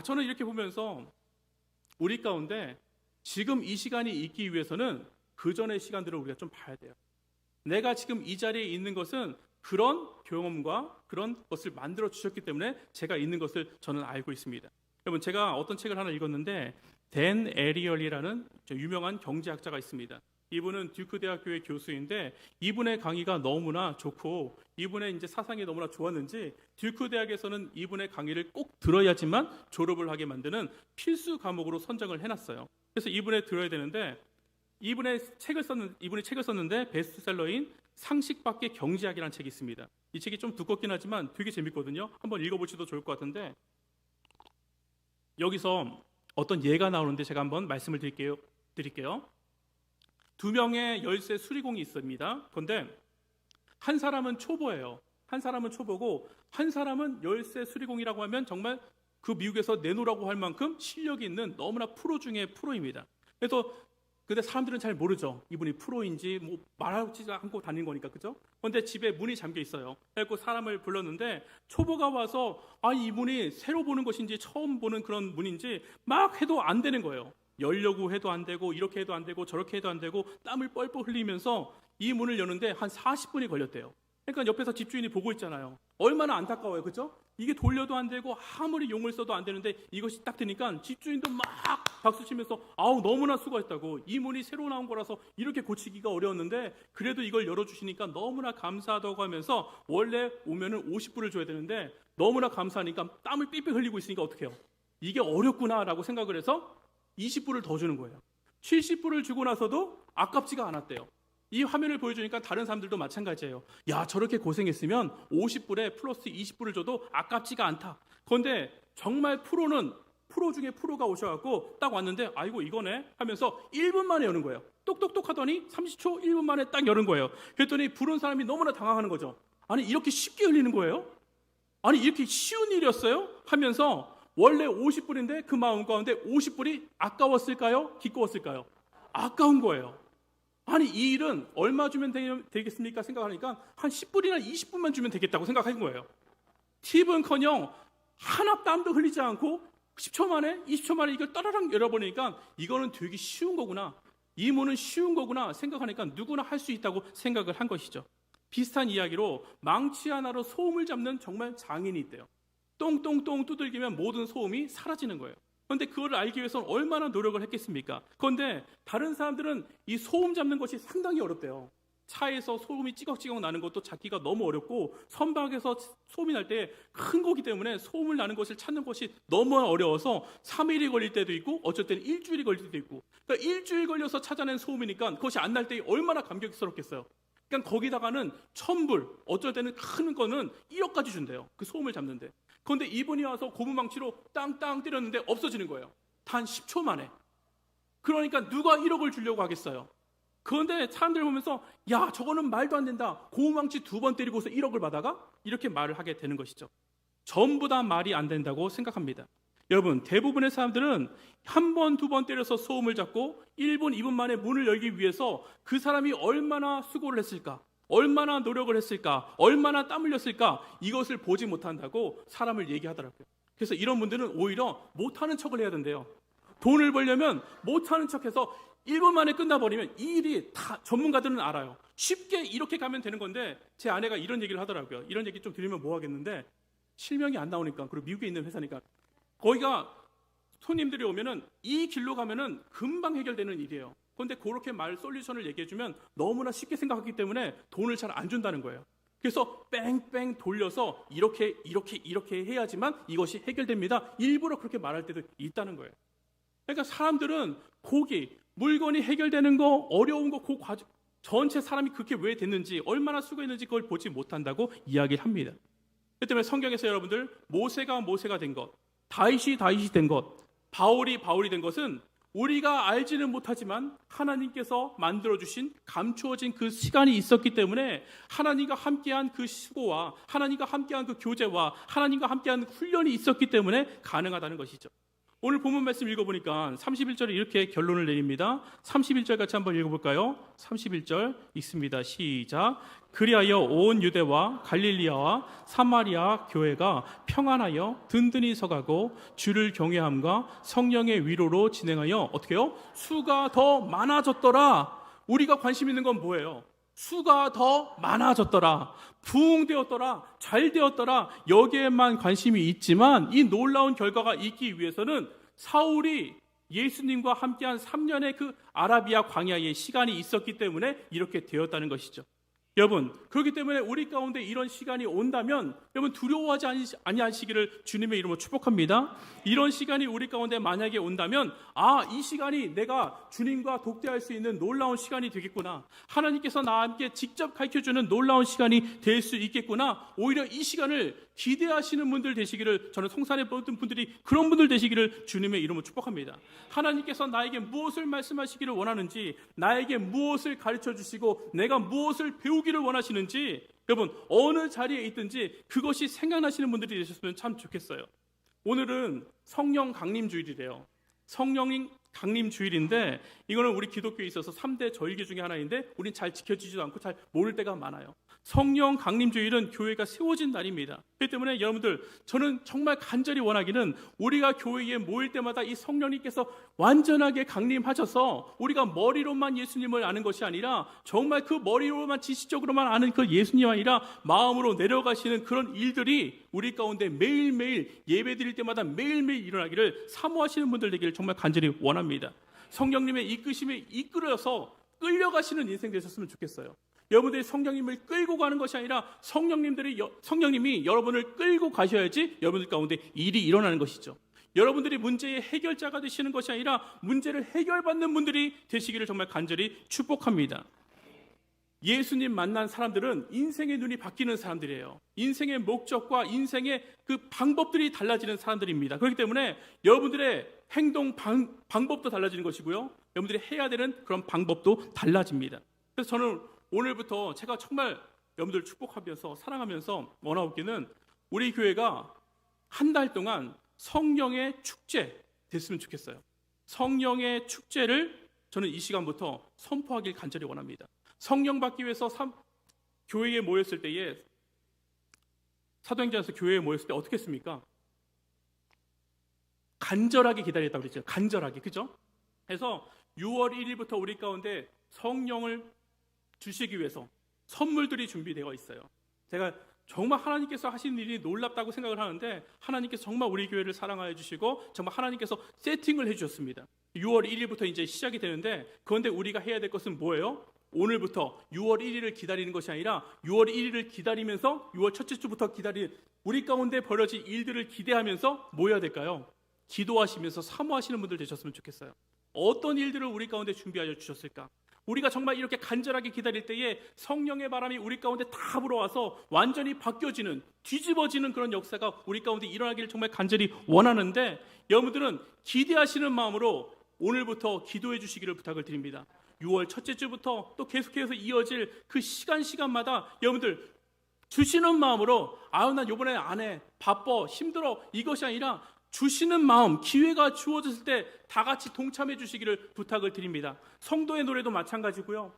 저는 이렇게 보면서 우리 가운데 지금 이 시간이 있기 위해서는 그 전의 시간들을 우리가 좀 봐야 돼요. 내가 지금 이 자리에 있는 것은 그런 경험과 그런 것을 만들어 주셨기 때문에 제가 있는 것을 저는 알고 있습니다. 여러분, 제가 어떤 책을 하나 읽었는데, 댄 에리얼이라는 유명한 경제학자가 있습니다. 이분은 듀크 대학교의 교수인데, 이분의 강의가 너무나 좋고 이분의 이제 사상이 너무나 좋았는지 듀크 대학에서는 이분의 강의를 꼭 들어야지만 졸업을 하게 만드는 필수 과목으로 선정을 해놨어요. 그래서 이분에 들어야 되는데, 이분이 책을 썼는데 베스트셀러인 상식 밖의 경제학이라는 책이 있습니다. 이 책이 좀 두껍긴 하지만 되게 재밌거든요. 한번 읽어보셔도 좋을 것 같은데, 여기서 어떤 예가 나오는데 제가 한번 말씀을 드릴게요. 2명의 열쇠 수리공이 있습니다. 그런데 한 사람은 초보예요. 한 사람은 초보고, 한 사람은 열쇠 수리공이라고 하면 정말 그 미국에서 내놓으라고 할 만큼 실력이 있는 너무나 프로 중에 프로입니다. 그래서 근데 사람들은 잘 모르죠. 이분이 프로인지 말하지 않고 다니는 거니까, 그죠? 그런데 집에 문이 잠겨 있어요. 그래서 사람을 불렀는데, 초보가 와서 이분이 새로 보는 것인지 처음 보는 그런 문인지 막 해도 안 되는 거예요. 열려고 해도 안 되고, 이렇게 해도 안 되고, 저렇게 해도 안 되고, 땀을 뻘뻘 흘리면서 이 문을 여는데 한 40분이 걸렸대요. 그러니까 옆에서 집주인이 보고 있잖아요. 얼마나 안타까워요, 그죠? 이게 돌려도 안 되고 아무리 용을 써도 안 되는데, 이것이 딱 되니까 집주인도 막 박수치면서 너무나 수고했다고, 이 문이 새로 나온 거라서 이렇게 고치기가 어려웠는데 그래도 이걸 열어주시니까 너무나 감사하다고 하면서, 원래 오면은 50불을 줘야 되는데 너무나 감사하니까 땀을 삐삐 흘리고 있으니까 어떡해요? 이게 어렵구나라고 생각을 해서 20불을 더 주는 거예요. 70불을 주고 나서도 아깝지가 않았대요. 이 화면을 보여주니까 다른 사람들도 마찬가지예요. 저렇게 고생했으면 50불에 플러스 20불을 줘도 아깝지가 않다. 그런데 정말 프로 중에 프로가 오셔갖고 딱 왔는데, 아이고 이거네 하면서 1분 만에 여는 거예요. 똑똑똑 하더니 30초 1분 만에 딱 여는 거예요. 그랬더니 부른 사람이 너무나 당황하는 거죠. 아니 이렇게 쉽게 흘리는 거예요? 아니 이렇게 쉬운 일이었어요? 하면서, 원래 50불인데 그 마음 가운데 50불이 아까웠을까요? 기꺼웠을까요? 아까운 거예요. 아니 이 일은 얼마 주면 되겠습니까? 생각하니까 한 10불이나 20불만 주면 되겠다고 생각한 거예요. 팁은커녕 하나 땀도 흘리지 않고 10초 만에 20초 만에 이걸 따라랑 열어보니까, 이거는 되게 쉬운 거구나, 이 문은 쉬운 거구나 생각하니까 누구나 할 수 있다고 생각을 한 것이죠. 비슷한 이야기로 망치 하나로 소음을 잡는 정말 장인이 있대요. 똥똥똥 두들기면 모든 소음이 사라지는 거예요. 그런데 그걸 알기 위해서는 얼마나 노력을 했겠습니까? 그런데 다른 사람들은 이 소음 잡는 것이 상당히 어렵대요. 차에서 소음이 찌걱찌걱 나는 것도 잡기가 너무 어렵고, 선박에서 소음이 날 때 큰 거기 때문에 소음을 나는 것을 찾는 것이 너무 어려워서 3일이 걸릴 때도 있고 어쩔 때는 일주일이 걸릴 때도 있고, 그러니까 일주일 걸려서 찾아낸 소음이니까 그것이 안 날 때 얼마나 감격스럽겠어요. 그러니까 거기다가는 1,000불, 어쩔 때는 큰 거는 1억까지 준대요. 그 소음을 잡는데. 그런데 이분이 와서 고무망치로 땅땅 때렸는데 없어지는 거예요. 단 10초 만에. 그러니까 누가 1억을 주려고 하겠어요? 그런데 사람들 보면서 야, 저거는 말도 안 된다. 고무망치 2번 때리고서 1억을 받아가? 이렇게 말을 하게 되는 것이죠. 전부 다 말이 안 된다고 생각합니다. 여러분, 대부분의 사람들은 한 번, 2번 때려서 소음을 잡고 1분, 2분 만에 문을 열기 위해서 그 사람이 얼마나 수고를 했을까? 얼마나 노력을 했을까? 얼마나 땀 흘렸을까? 이것을 보지 못한다고 사람을 얘기하더라고요. 그래서 이런 분들은 오히려 못하는 척을 해야 된대요. 돈을 벌려면 못하는 척해서 1분 만에 끝나버리면 이 일이 다 전문가들은 알아요. 쉽게 이렇게 가면 되는 건데, 제 아내가 이런 얘기를 하더라고요. 이런 얘기 좀 들으면 뭐 하겠는데, 실명이 안 나오니까, 그리고 미국에 있는 회사니까, 거기가 손님들이 오면은 이 길로 가면은 금방 해결되는 일이에요. 그런데 그렇게 솔루션을 얘기해주면 너무나 쉽게 생각하기 때문에 돈을 잘 안 준다는 거예요. 그래서 뺑뺑 돌려서 이렇게 해야지만 이것이 해결됩니다. 일부러 그렇게 말할 때도 있다는 거예요. 그러니까 사람들은 물건이 해결되는 거, 어려운 거, 그 과정, 전체 사람이 그렇게 왜 됐는지, 얼마나 수고했는지 그걸 보지 못한다고 이야기를 합니다. 그렇기 때문에 성경에서 여러분들, 모세가 된 것, 다윗이 된 것, 바울이 된 것은 우리가 알지는 못하지만 하나님께서 만들어주신, 감추어진 그 시간이 있었기 때문에 하나님과 함께한 그 수고와 하나님과 함께한 그 교제와 하나님과 함께한 훈련이 있었기 때문에 가능하다는 것이죠. 오늘 본문 말씀 읽어보니까 31절에 이렇게 결론을 내립니다. 31절 같이 한번 읽어볼까요? 31절 읽습니다. 시작. 그리하여 온 유대와 갈릴리아와 사마리아 교회가 평안하여 든든히 서가고 주를 경외함과 성령의 위로로 진행하여 어떻게요? 수가 더 많아졌더라. 우리가 관심 있는 건 뭐예요? 수가 더 많아졌더라, 부흥되었더라, 잘 되었더라, 여기에만 관심이 있지만 이 놀라운 결과가 있기 위해서는 사울이 예수님과 함께한 3년의 그 아라비아 광야의 시간이 있었기 때문에 이렇게 되었다는 것이죠. 여러분, 그렇기 때문에 우리 가운데 이런 시간이 온다면 여러분 두려워하지 아니하시기를 주님의 이름으로 축복합니다. 이런 시간이 우리 가운데 만약에 온다면 이 시간이 내가 주님과 독대할 수 있는 놀라운 시간이 되겠구나, 하나님께서 나와 함께 직접 가르쳐주는 놀라운 시간이 될 수 있겠구나, 오히려 이 시간을 기대하시는 분들 되시기를, 저는 성산의 모든 분들이 그런 분들 되시기를 주님의 이름으로 축복합니다. 하나님께서 나에게 무엇을 말씀하시기를 원하는지, 나에게 무엇을 가르쳐주시고 내가 무엇을 배우기를 원하시는지, 여러분 어느 자리에 있든지 그것이 생각나시는 분들이 되셨으면 참 좋겠어요. 오늘은 성령 강림 주일이래요. 성령 강림 주일인데 이거는 우리 기독교에 있어서 3대 절기 중에 하나인데 우린 잘 지켜지지도 않고 잘 모를 때가 많아요. 성령 강림 주일은 교회가 세워진 날입니다. 그렇기 때문에 여러분들, 저는 정말 간절히 원하기는 우리가 교회에 모일 때마다 이 성령님께서 완전하게 강림하셔서 우리가 머리로만 예수님을 아는 것이 아니라 정말 그 머리로만 지식적으로만 아는 그 예수님 아니라 마음으로 내려가시는 그런 일들이 우리 가운데 매일매일 예배 드릴 때마다 매일매일 일어나기를 사모하시는 분들 되기를 정말 간절히 원합니다. 성령님의 이끄심에 이끌어서 끌려가시는 인생 되셨으면 좋겠어요. 여러분들이 성령님을 끌고 가는 것이 아니라 성령님이 여러분을 끌고 가셔야지 여러분들 가운데 일이 일어나는 것이죠. 여러분들이 문제의 해결자가 되시는 것이 아니라 문제를 해결받는 분들이 되시기를 정말 간절히 축복합니다. 예수님 만난 사람들은 인생의 눈이 바뀌는 사람들이에요. 인생의 목적과 인생의 그 방법들이 달라지는 사람들입니다. 그렇기 때문에 여러분들의 행동 방법도 달라지는 것이고요, 여러분들이 해야 되는 그런 방법도 달라집니다. 그래서 저는 오늘부터 제가 정말 여러분들 축복하면서 사랑하면서 원하옵기는 우리 교회가 한 달 동안 성령의 축제 됐으면 좋겠어요. 성령의 축제를 저는 이 시간부터 선포하길 간절히 원합니다. 성령 받기 위해서 교회에 모였을 때에, 사도행전에서 교회에 모였을 때 어떻게 했습니까? 간절하게 기다렸다고 그랬죠. 간절하게, 그죠? 그래서 6월 1일부터 우리 가운데 성령을 주시기 위해서 선물들이 준비되어 있어요. 제가 정말 하나님께서 하신 일이 놀랍다고 생각을 하는데, 하나님께서 정말 우리 교회를 사랑하여 주시고 정말 하나님께서 세팅을 해주셨습니다. 6월 1일부터 이제 시작이 되는데, 그런데 우리가 해야 될 것은 뭐예요? 오늘부터 6월 1일을 기다리는 것이 아니라 6월 1일을 기다리면서 6월 첫째 주부터 기다리는 우리 가운데 벌어질 일들을 기대하면서 뭐 해야 될까요? 기도하시면서 사모하시는 분들 되셨으면 좋겠어요. 어떤 일들을 우리 가운데 준비하여 주셨을까? 우리가 정말 이렇게 간절하게 기다릴 때에 성령의 바람이 우리 가운데 다 불어와서 완전히 바뀌어지는, 뒤집어지는 그런 역사가 우리 가운데 일어나기를 정말 간절히 원하는데, 여러분들은 기대하시는 마음으로 오늘부터 기도해 주시기를 부탁을 드립니다. 6월 첫째 주부터 또 계속해서 이어질 그 시간마다 여러분들 주시는 마음으로, 아유 난 요번에 안 해, 바빠, 힘들어, 이것이 아니라 주시는 마음, 기회가 주어졌을 때 다 같이 동참해 주시기를 부탁을 드립니다. 성도의 노래도 마찬가지고요,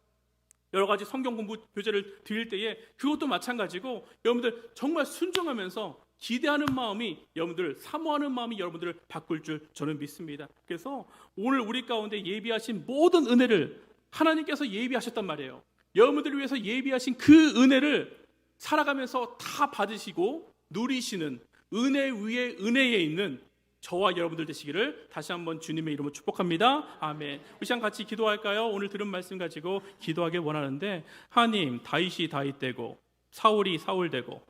여러 가지 성경 공부 교재를 드릴 때에 그것도 마찬가지고, 여러분들 정말 순종하면서 기대하는 마음이, 여러분들 사모하는 마음이 여러분들을 바꿀 줄 저는 믿습니다. 그래서 오늘 우리 가운데 예비하신 모든 은혜를 하나님께서 예비하셨단 말이에요. 여러분들을 위해서 예비하신 그 은혜를 살아가면서 다 받으시고 누리시는, 은혜 위에 은혜에 있는 저와 여러분들 되시기를 다시 한번 주님의 이름으로 축복합니다. 아멘. 우리 시간 같이 기도할까요? 오늘 들은 말씀 가지고 기도하길 원하는데, 하나님, 다윗이 다윗 되고 사울이 사울 되고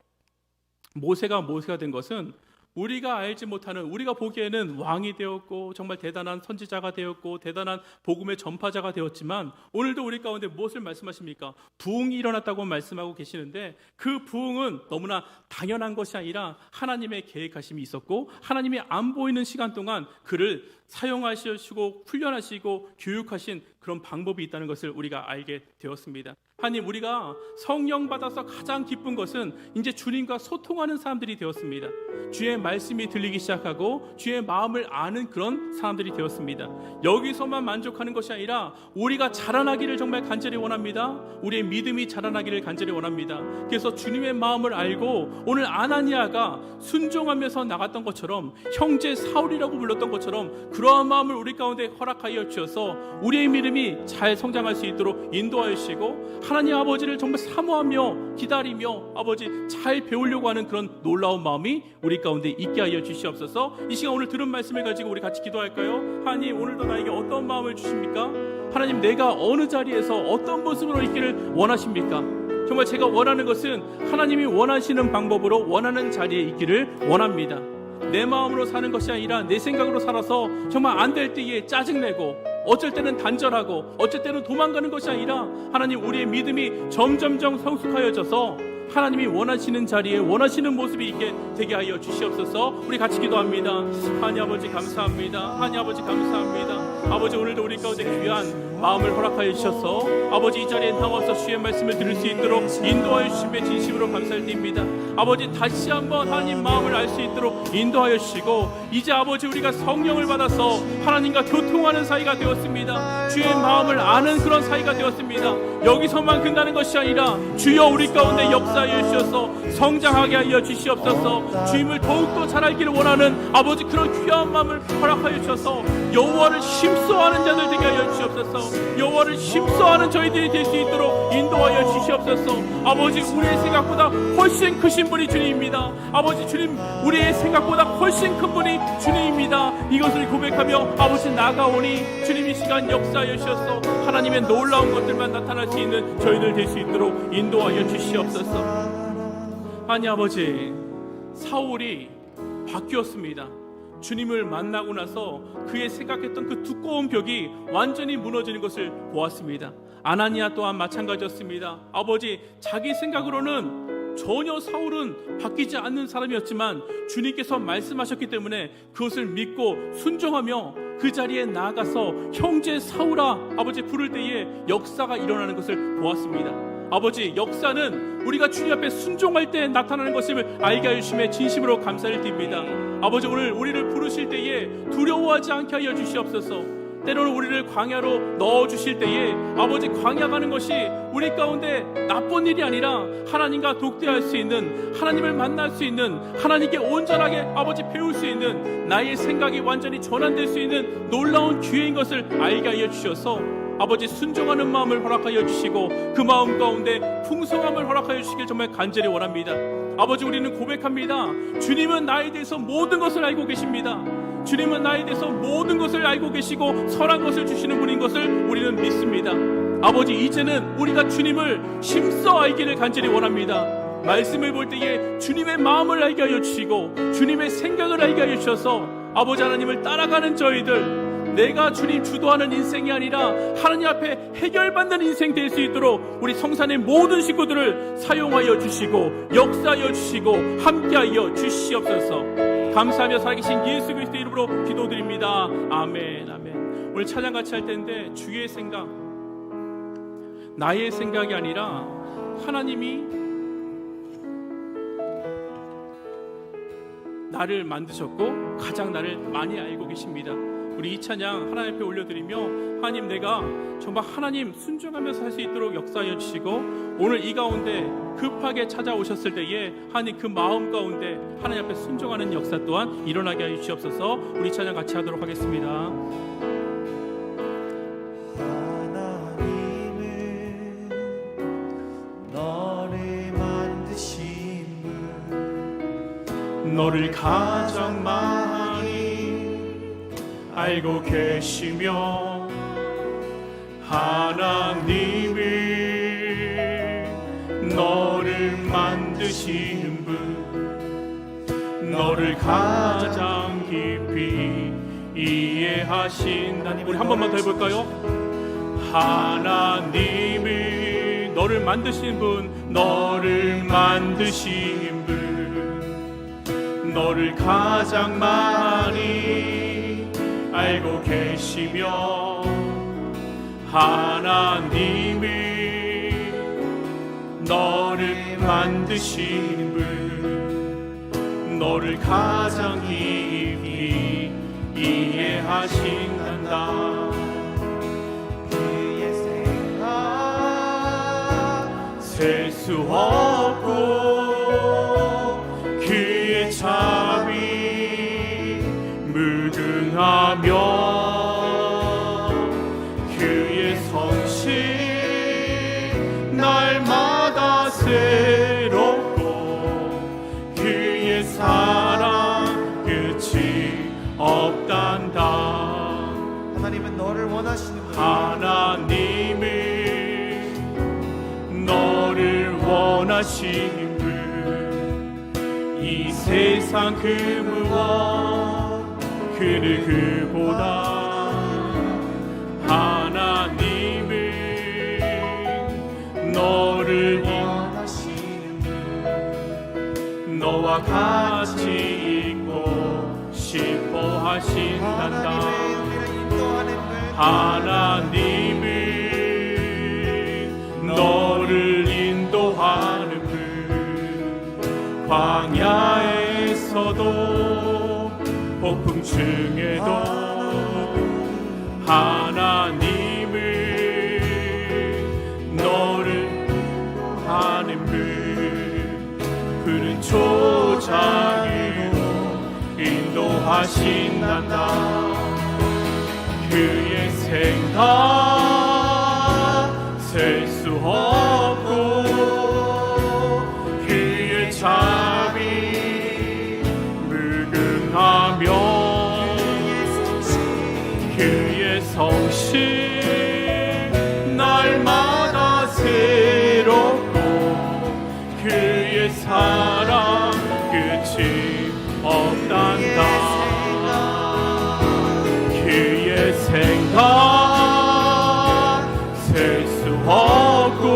모세가 모세가 된 것은 우리가 알지 못하는, 우리가 보기에는 왕이 되었고 정말 대단한 선지자가 되었고 대단한 복음의 전파자가 되었지만, 오늘도 우리 가운데 무엇을 말씀하십니까? 부흥이 일어났다고 말씀하고 계시는데, 그 부흥은 너무나 당연한 것이 아니라 하나님의 계획하심이 있었고, 하나님이 안 보이는 시간 동안 그를 사용하시고 훈련하시고 교육하신 그런 방법이 있다는 것을 우리가 알게 되었습니다. 하나님, 우리가 성령 받아서 가장 기쁜 것은 이제 주님과 소통하는 사람들이 되었습니다. 주의 말씀이 들리기 시작하고 주의 마음을 아는 그런 사람들이 되었습니다. 여기서만 만족하는 것이 아니라 우리가 자라나기를 정말 간절히 원합니다. 우리의 믿음이 자라나기를 간절히 원합니다. 그래서 주님의 마음을 알고 오늘 아나니아가 순종하면서 나갔던 것처럼, 형제 사울이라고 불렀던 것처럼 그러한 마음을 우리 가운데 허락하여 주셔서 우리의 믿음이 잘 성장할 수 있도록 인도하여 주시고, 하나님 아버지를 정말 사모하며 기다리며 아버지 잘 배우려고 하는 그런 놀라운 마음이 우리 가운데 있게 하여 주시옵소서. 이 시간 오늘 들은 말씀을 가지고 우리 같이 기도할까요? 하나님, 오늘도 나에게 어떤 마음을 주십니까? 하나님, 내가 어느 자리에서 어떤 모습으로 있기를 원하십니까? 정말 제가 원하는 것은 하나님이 원하시는 방법으로 원하는 자리에 있기를 원합니다. 내 마음으로 사는 것이 아니라 내 생각으로 살아서 정말 안 될 때에 짜증내고, 어쩔 때는 단절하고, 어쩔 때는 도망가는 것이 아니라 하나님, 우리의 믿음이 점점점 성숙하여져서 하나님이 원하시는 자리에 원하시는 모습이 있게 되게 하여 주시옵소서. 우리 같이 기도합니다. 하나님 아버지 감사합니다. 하나님 아버지 감사합니다. 아버지, 오늘도 우리 가운데 귀한 마음을 허락하여 주셔서 아버지 이 자리에 나와서 주의 말씀을 들을 수 있도록 인도하여 주심에 진심으로 감사를 드립니다. 아버지, 다시 한번 하나님 마음을 알 수 있도록 인도하여 주시고, 이제 아버지 우리가 성령을 받아서 하나님과 교통하는 사이가 되었습니다. 주의 마음을 아는 그런 사이가 되었습니다. 여기서만 끝나는 것이 아니라 주여 우리 가운데 역사하여 주셔서 성장하게 하여 주시옵소서. 주님을 더욱더 잘 알기를 원하는 아버지 그런 귀한 마음을 허락하여 주셔서 여호와를 힘써하는 자들 되게 하여 주시옵소서. 여호와를 힘써하는 저희들이 될 수 있도록 인도하여 주시옵소서. 아버지, 우리의 생각보다 훨씬 크신 분이 주님입니다. 아버지, 주님, 우리의 생각보다 훨씬 큰 분이 주님입니다. 이것을 고백하며 아버지 나가오니 주님 이 시간 역사하여 주셔서 하나님의 놀라운 것들만 나타날 수 있는 저희들 될 수 있도록 인도하여 주시옵소서. 하나님 아버지, 사울이 바뀌었습니다. 주님을 만나고 나서 그의 생각했던 그 두꺼운 벽이 완전히 무너지는 것을 보았습니다. 아나니아 또한 마찬가지였습니다. 아버지, 자기 생각으로는 전혀 사울은 바뀌지 않는 사람이었지만 주님께서 말씀하셨기 때문에 그것을 믿고 순종하며 그 자리에 나아가서 형제 사울아 아버지 부를 때에 역사가 일어나는 것을 보았습니다. 아버지, 역사는 우리가 주님 앞에 순종할 때 나타나는 것임을 알게 하여 주심에 진심으로 감사를 드립니다. 아버지, 오늘 우리를 부르실 때에 두려워하지 않게 하여 주시옵소서. 때로는 우리를 광야로 넣어주실 때에 아버지, 광야 가는 것이 우리 가운데 나쁜 일이 아니라 하나님과 독대할 수 있는, 하나님을 만날 수 있는, 하나님께 온전하게 아버지 배울 수 있는, 나의 생각이 완전히 전환될 수 있는 놀라운 기회인 것을 알게 하여 주셔서 아버지 순종하는 마음을 허락하여 주시고 그 마음 가운데 풍성함을 허락하여 주시길 정말 간절히 원합니다. 아버지, 우리는 고백합니다. 주님은 나에 대해서 모든 것을 알고 계십니다. 주님은 나에 대해서 모든 것을 알고 계시고 선한 것을 주시는 분인 것을 우리는 믿습니다. 아버지, 이제는 우리가 주님을 심써 알기를 간절히 원합니다. 말씀을 볼 때에 주님의 마음을 알게 하여 주시고 주님의 생각을 알게 하여 주셔서 아버지 하나님을 따라가는 저희들, 내가 주님 주도하는 인생이 아니라 하나님 앞에 해결받는 인생 될 수 있도록 우리 성산의 모든 식구들을 사용하여 주시고 역사하여 주시고 함께하여 주시옵소서. 감사하며 살아계신 예수 그리스도의 이름으로 기도드립니다. 아멘, 아멘. 오늘 찬양 같이 할 텐데, 주의 생각, 나의 생각이 아니라 하나님이 나를 만드셨고 가장 나를 많이 알고 계십니다. 우리 이 찬양 하나님 앞에 올려드리며, 하나님, 내가 정말 하나님 순종하면서 할 수 있도록 역사하여 주시고, 오늘 이 가운데 급하게 찾아오셨을 때에 하나님 그 마음 가운데 하나님 앞에 순종하는 역사 또한 일어나게 하여 주시옵소서. 우리 찬양 같이 하도록 하겠습니다. 하나님은 너를 만드신 분, 너를 가장 많이 알고 계시며, 하나님은 너를 만드신 분, 너를 가장 깊이 이해하신다. 우리 한 번만 더 해볼까요? 하나님은 너를 만드신 분, 너를 만드신 분, 너를 가장 많이 알고 계시며, 하나님은 너를 만드신 분, 너를 가장 깊이 이해하신단다. 그의 생각 셀 수 없고 그의 자비 무궁하며, 그의 성실 날마다 새롭고, 그의 사랑 끝이 없단다. 하나님은 너를 원하시는 분, 하나님은 너를 원하시는 분, 이 세상 그 무엇 그를 그보다 하나님은 너를 원하시는 분, 너와 같이 있고 싶어 하신단다. 하나님은 우리를 인도하는 분, 하나님은 너를 인도하는 분, 광야에서도 폭풍 중에도 하나님은 너를 하는 분, 푸른 초장으로 인도하신단다. 그의 생각 셀 수 없고, 그의 자비 무궁하며, 그의 성실 날마다 새롭고, 그의 사랑 끝이 없단다. 그의 생각 셀 수 없고,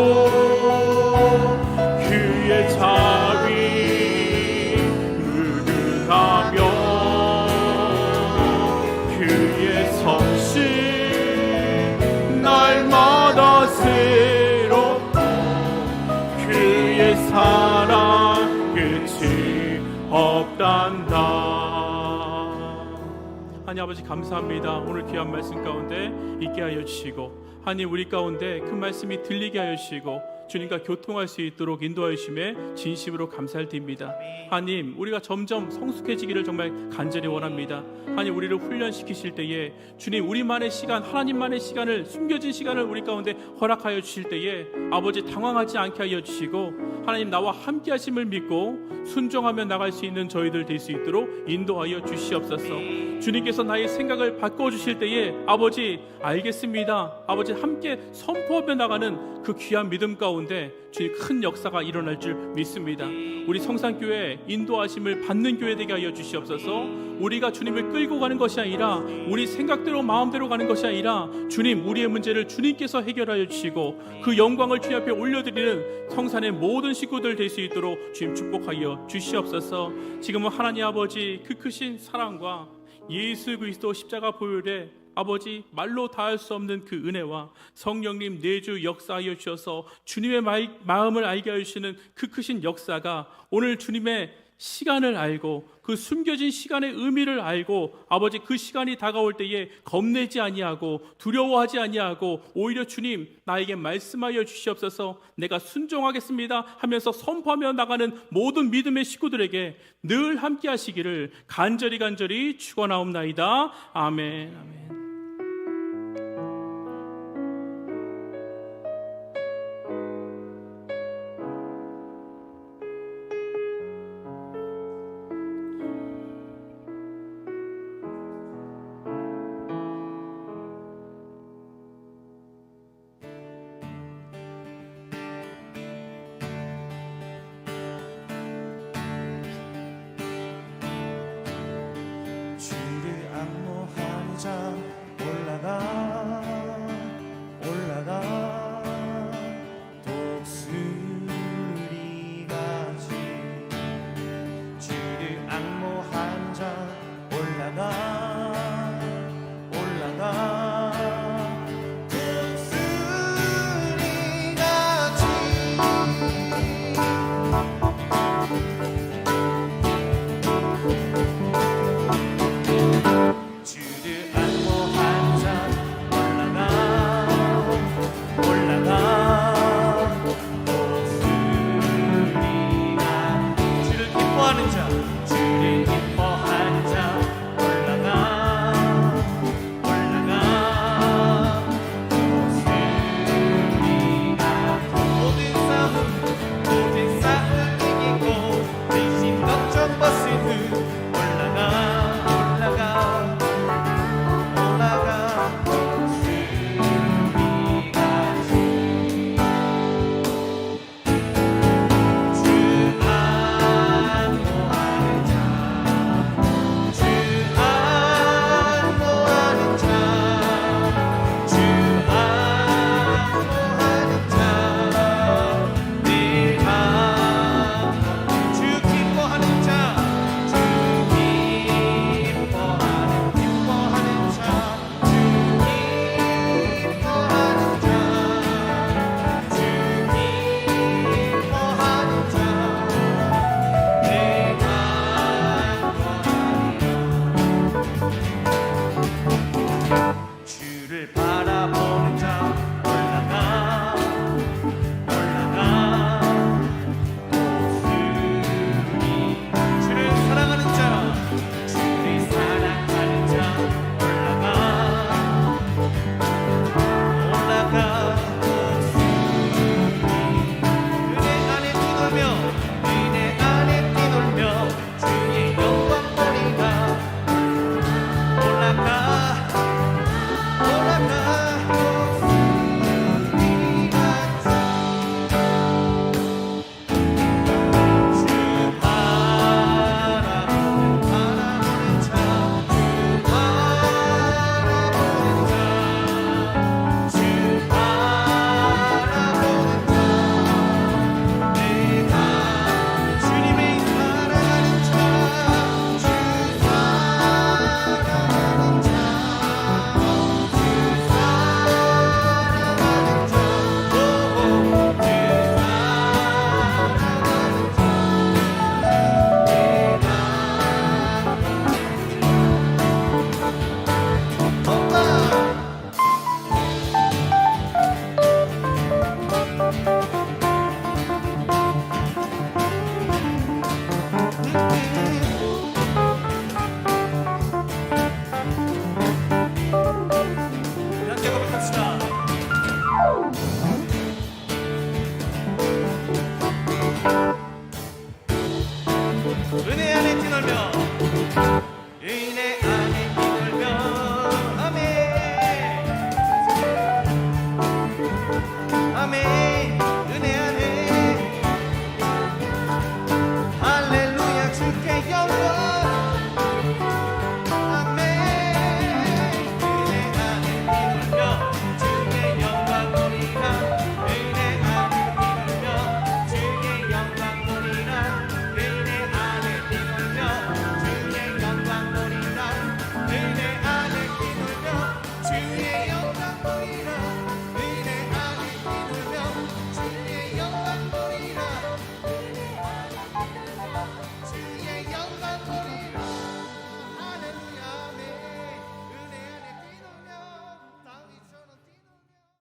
그의 자비 무궁하며, 그의 성실 날마다 새롭고, 그의 사랑 끝이 없단다. 하나님 아버지, 감사합니다. 오늘 귀한 말씀 가운데 있게 하여 주시고, 하나님 우리 가운데 그 말씀이 들리게 하여 주시고, 주님과 교통할 수 있도록 인도하여 주심에 진심으로 감사를 드립니다. 하나님, 우리가 점점 성숙해지기를 정말 간절히 원합니다. 하나님, 우리를 훈련시키실 때에 주님, 우리만의 시간, 하나님만의 시간을, 숨겨진 시간을 우리 가운데 허락하여 주실 때에 아버지 당황하지 않게 하여 주시고 하나님, 나와 함께 하심을 믿고 순종하며 나갈 수 있는 저희들 될 수 있도록 인도하여 주시옵소서. 주님께서 나의 생각을 바꿔주실 때에 아버지 알겠습니다, 아버지 함께 선포하며 나가는 그 귀한 믿음 가운데 주님 큰 역사가 일어날 줄 믿습니다. 우리 성산교회 인도하심을 받는 교회 되게 하여 주시옵소서. 우리가 주님을 끌고 가는 것이 아니라 우리 생각대로 마음대로 가는 것이 아니라 주님, 우리의 문제를 주님께서 해결하여 주시고 그 영광을 주님 앞에 올려드리는 성산의 모든 식구들 될 수 있도록 주님 축복하여 주시옵소서. 지금은 하나님 아버지 그 크신 사랑과 예수 그리스도 십자가 보혈에 아버지 말로 다할 수 없는 그 은혜와 성령님 내주 역사하여 주셔서 주님의 마음을 알게 하시는 그 크신 역사가 오늘 주님의 시간을 알고 그 숨겨진 시간의 의미를 알고 아버지 그 시간이 다가올 때에 겁내지 아니하고 두려워하지 아니하고 오히려 주님 나에게 말씀하여 주시옵소서, 내가 순종하겠습니다 하면서 선포하며 나가는 모든 믿음의 식구들에게 늘 함께 하시기를 간절히 축원하옵나이다. 아멘.